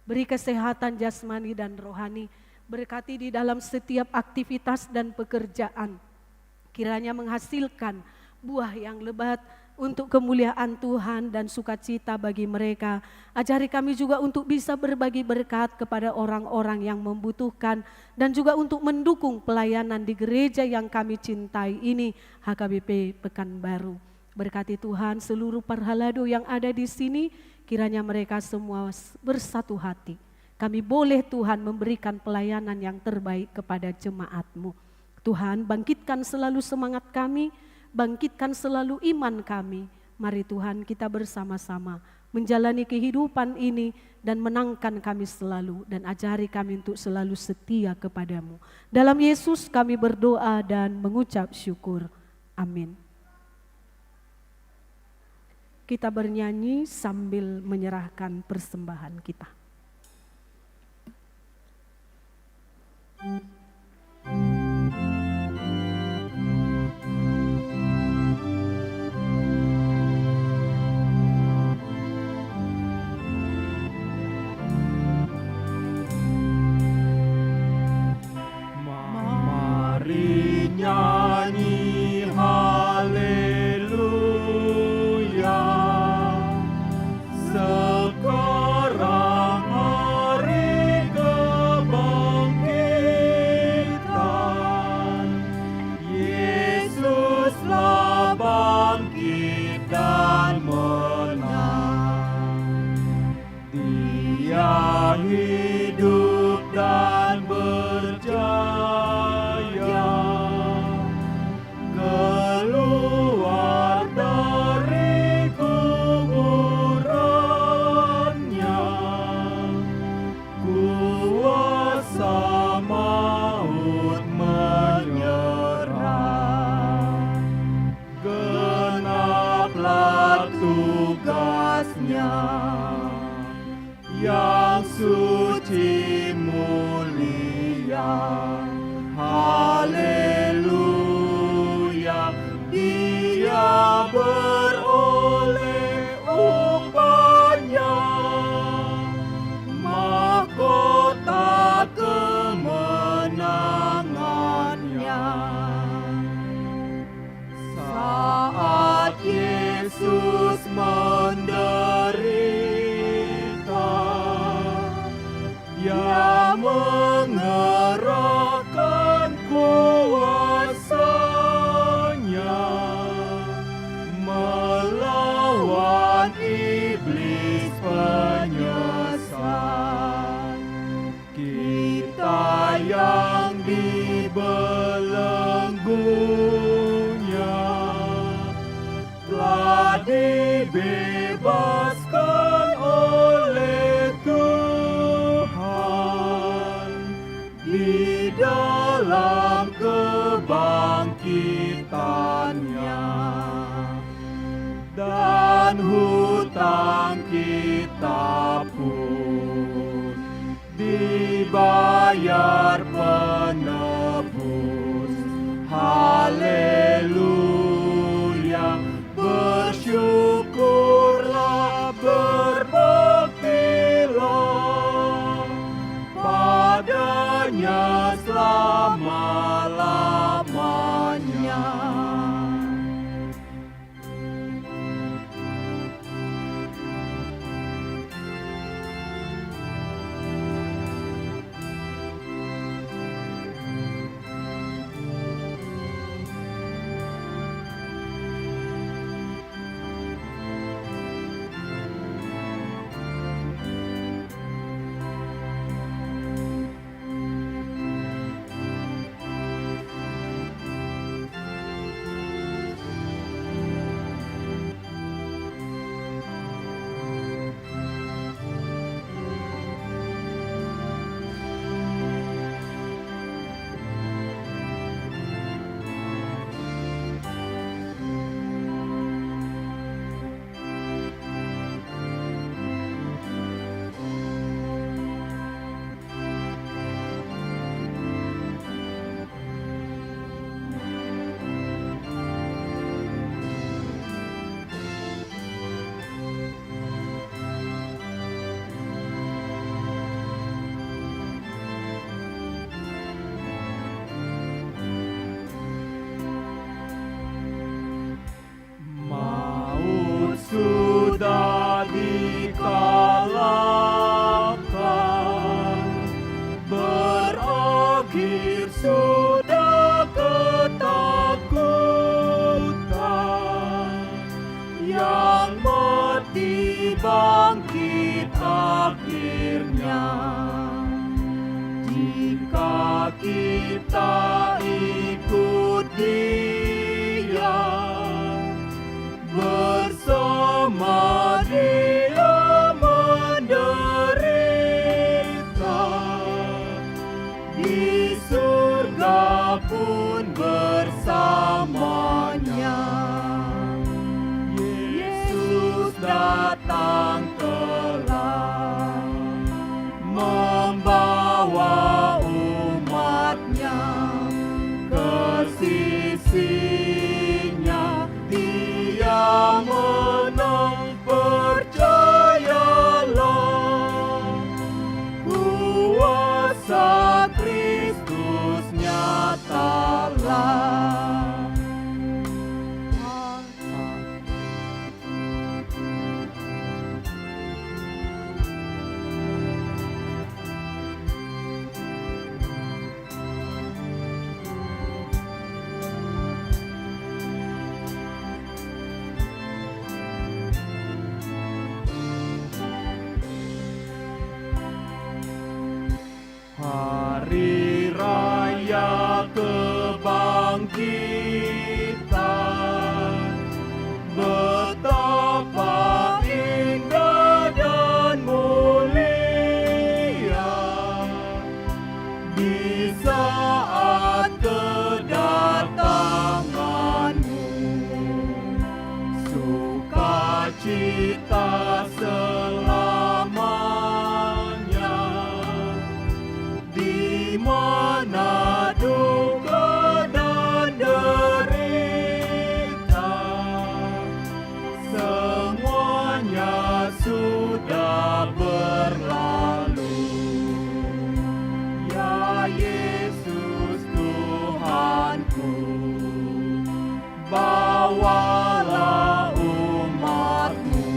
Beri kesehatan jasmani dan rohani, berkati di dalam setiap aktivitas dan pekerjaan. Kiranya menghasilkan buah yang lebat untuk kemuliaan Tuhan dan sukacita bagi mereka. Ajari kami juga untuk bisa berbagi berkat kepada orang-orang yang membutuhkan dan juga untuk mendukung pelayanan di gereja yang kami cintai ini, HKBP Pekanbaru. Berkati Tuhan seluruh parhalado yang ada di sini, kiranya mereka semua bersatu hati. Kami boleh Tuhan memberikan pelayanan yang terbaik kepada jemaat-Mu. Tuhan bangkitkan selalu semangat kami, bangkitkan selalu iman kami. Mari Tuhan kita bersama-sama menjalani kehidupan ini dan menangkan kami selalu. Dan ajari kami untuk selalu setia kepadamu. Dalam Yesus kami berdoa dan mengucap syukur. Amin. Kita bernyanyi sambil menyerahkan persembahan kita. suci mulia. Haleluya, Dia beroleh upahnya, mahkota kemenangannya. Saat Yesus menderita, Dia mengerahkan kuasa-Nya melawan iblis penyesat. Kita yang dibelenggunya telah dibebaskan oleh Tuhan di dalam kebangkitannya, dan hutang kita pun dibayar penebus. Haleluya, bersyukurlah, berbaktilah padanya selama-lamanya. Sudah dikalahkan, berakhir sudah ketakutan. Yang mati bangkit akhirnya, jika kita ikut Dia, bersama Dia menderita, di surga pun bersamanya. Yesus datang telah membawa umat-Nya ke sisinya. Dia menang, percayalah, kuasa Kristus nyatalah. duka dan derita, semuanya sudah berlalu. Ya Yesus Tuhanku, bawalah umat-Mu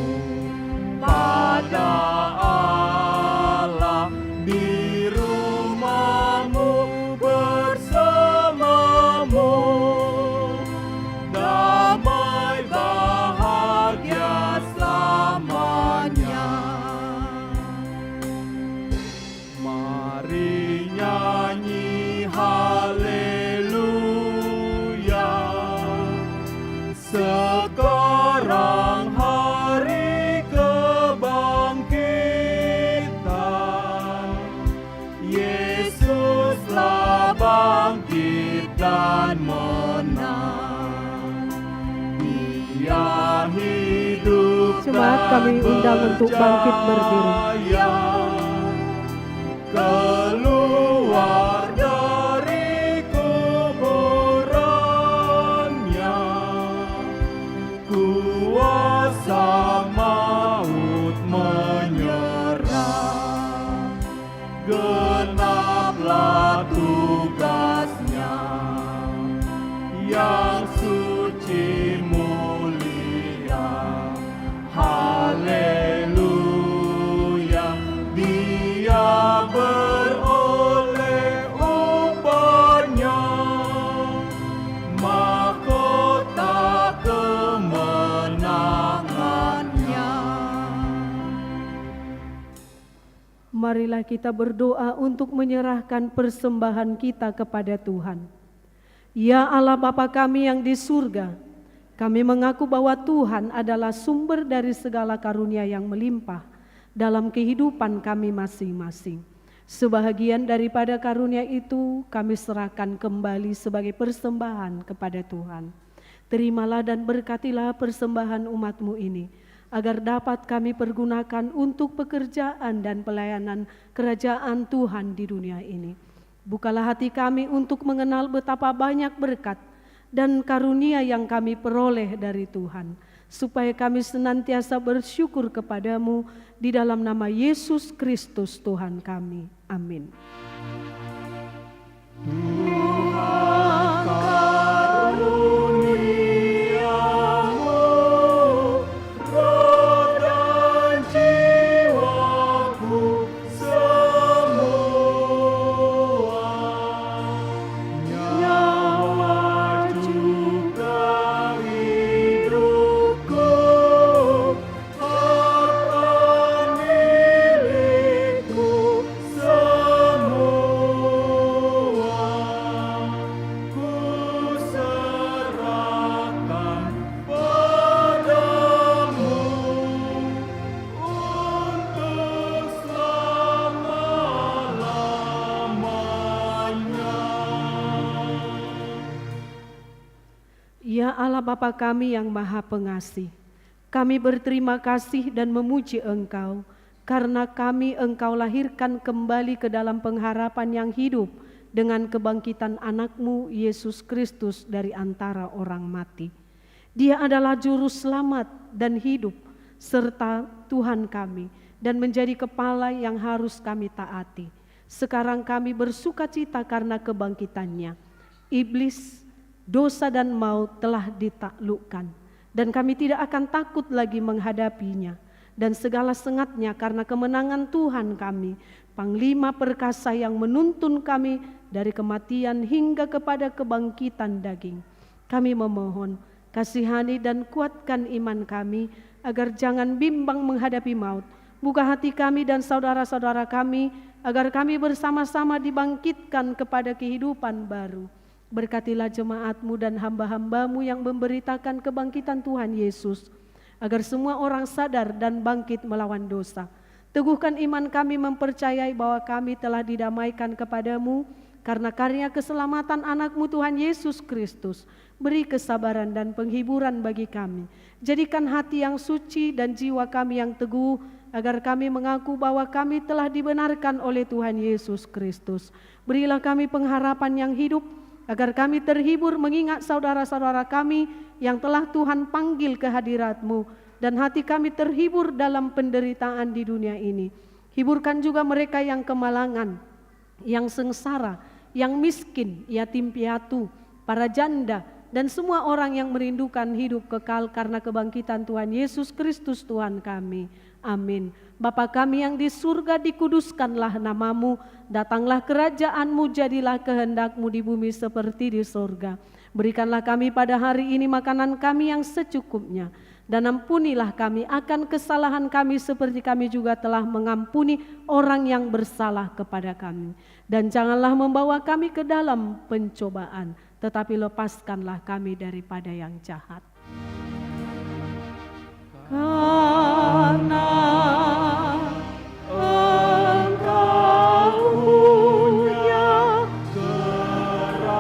pada Allah di rumah-Mu bersama-Mu. Damai bahagia selamanya. Mari nyanyi haleluya. Sekarang hari kebangkitan, Yesuslah bangkit dan menang. Dia hidup Jemaat, kami undang untuk bangkit berdiri. berjaya, keluar dari kuburannya. Kuasa maut menyerah, genaplah tugasnya. Yang suci mulia, haleluya. Dia beroleh upahnya, mahkota kemenangannya. Marilah kita berdoa untuk menyerahkan persembahan kita kepada Tuhan. Ya Allah Bapa kami yang di surga, kami mengaku bahwa Tuhan adalah sumber dari segala karunia yang melimpah dalam kehidupan kami masing-masing. Sebahagian daripada karunia itu kami serahkan kembali sebagai persembahan kepada Tuhan. Terimalah dan berkatilah persembahan umat-Mu ini, agar dapat kami pergunakan untuk pekerjaan dan pelayanan kerajaan Tuhan di dunia ini. Bukalah hati kami untuk mengenal betapa banyak berkat dan karunia yang kami peroleh dari Tuhan, supaya kami senantiasa bersyukur kepadamu di dalam nama Yesus Kristus Tuhan kami. Amin. Tuhan karuniamu, roh dan jiwaku semua, nyawa juga hidupku, harta milikku semua. Ya Allah Bapa kami yang Maha Pengasih, kami berterima kasih dan memuji Engkau karena kami Engkau lahirkan kembali ke dalam pengharapan yang hidup dengan kebangkitan anak-Mu Yesus Kristus dari antara orang mati. Dia adalah juru selamat dan hidup serta Tuhan kami dan menjadi kepala yang harus kami taati. Sekarang kami bersukacita karena kebangkitannya. Iblis, dosa dan maut telah ditaklukkan, dan kami tidak akan takut lagi menghadapinya dan segala sengatnya karena kemenangan Tuhan kami, Panglima perkasa yang menuntun kami dari kematian hingga kepada kebangkitan daging. Kami memohon, kasihani dan kuatkan iman kami agar jangan bimbang menghadapi maut. Buka hati kami dan saudara-saudara kami agar kami bersama-sama dibangkitkan kepada kehidupan baru. Berkatilah jemaat-Mu dan hamba-hamba-Mu yang memberitakan kebangkitan Tuhan Yesus, agar semua orang sadar dan bangkit melawan dosa. Teguhkan iman kami mempercayai bahwa kami telah didamaikan kepadamu karena karya keselamatan anak-Mu Tuhan Yesus Kristus. Beri kesabaran dan penghiburan bagi kami. Jadikan hati yang suci dan jiwa kami yang teguh agar kami mengaku bahwa kami telah dibenarkan oleh Tuhan Yesus Kristus. Berilah kami pengharapan yang hidup, agar kami terhibur mengingat saudara-saudara kami yang telah Tuhan panggil ke hadirat-Mu, dan hati kami terhibur dalam penderitaan di dunia ini. Hiburkan juga mereka yang kemalangan, yang sengsara, yang miskin, yatim piatu, para janda, dan semua orang yang merindukan hidup kekal karena kebangkitan Tuhan Yesus Kristus Tuhan kami. Amin. Bapa kami yang di surga, dikuduskanlah nama-Mu, datanglah kerajaan-Mu, jadilah kehendak-Mu di bumi seperti di surga. Berikanlah kami pada hari ini makanan kami yang secukupnya, dan ampunilah kami akan kesalahan kami seperti kami juga telah mengampuni orang yang bersalah kepada kami. Dan janganlah membawa kami ke dalam pencobaan, tetapi lepaskanlah kami daripada yang jahat. Karena Engkau punya kerajaan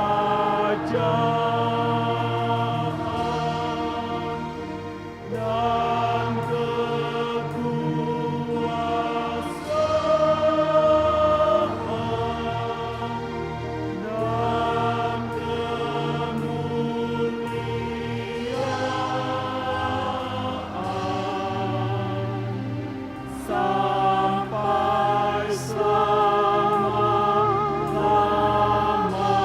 dan kekuasaan dan kemuliaan sampai selama-lamanya.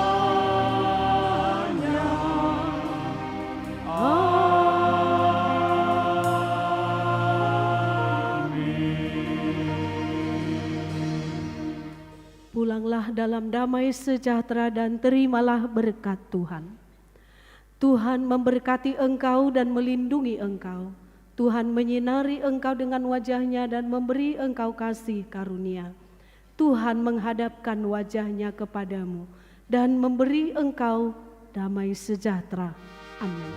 Pulanglah dalam damai sejahtera dan terimalah berkat Tuhan. Tuhan memberkati engkau dan melindungi engkau. Tuhan menyinari engkau dengan wajah-Nya dan memberi engkau kasih karunia. Tuhan menghadapkan wajah-Nya kepadamu dan memberi engkau damai sejahtera. Amin.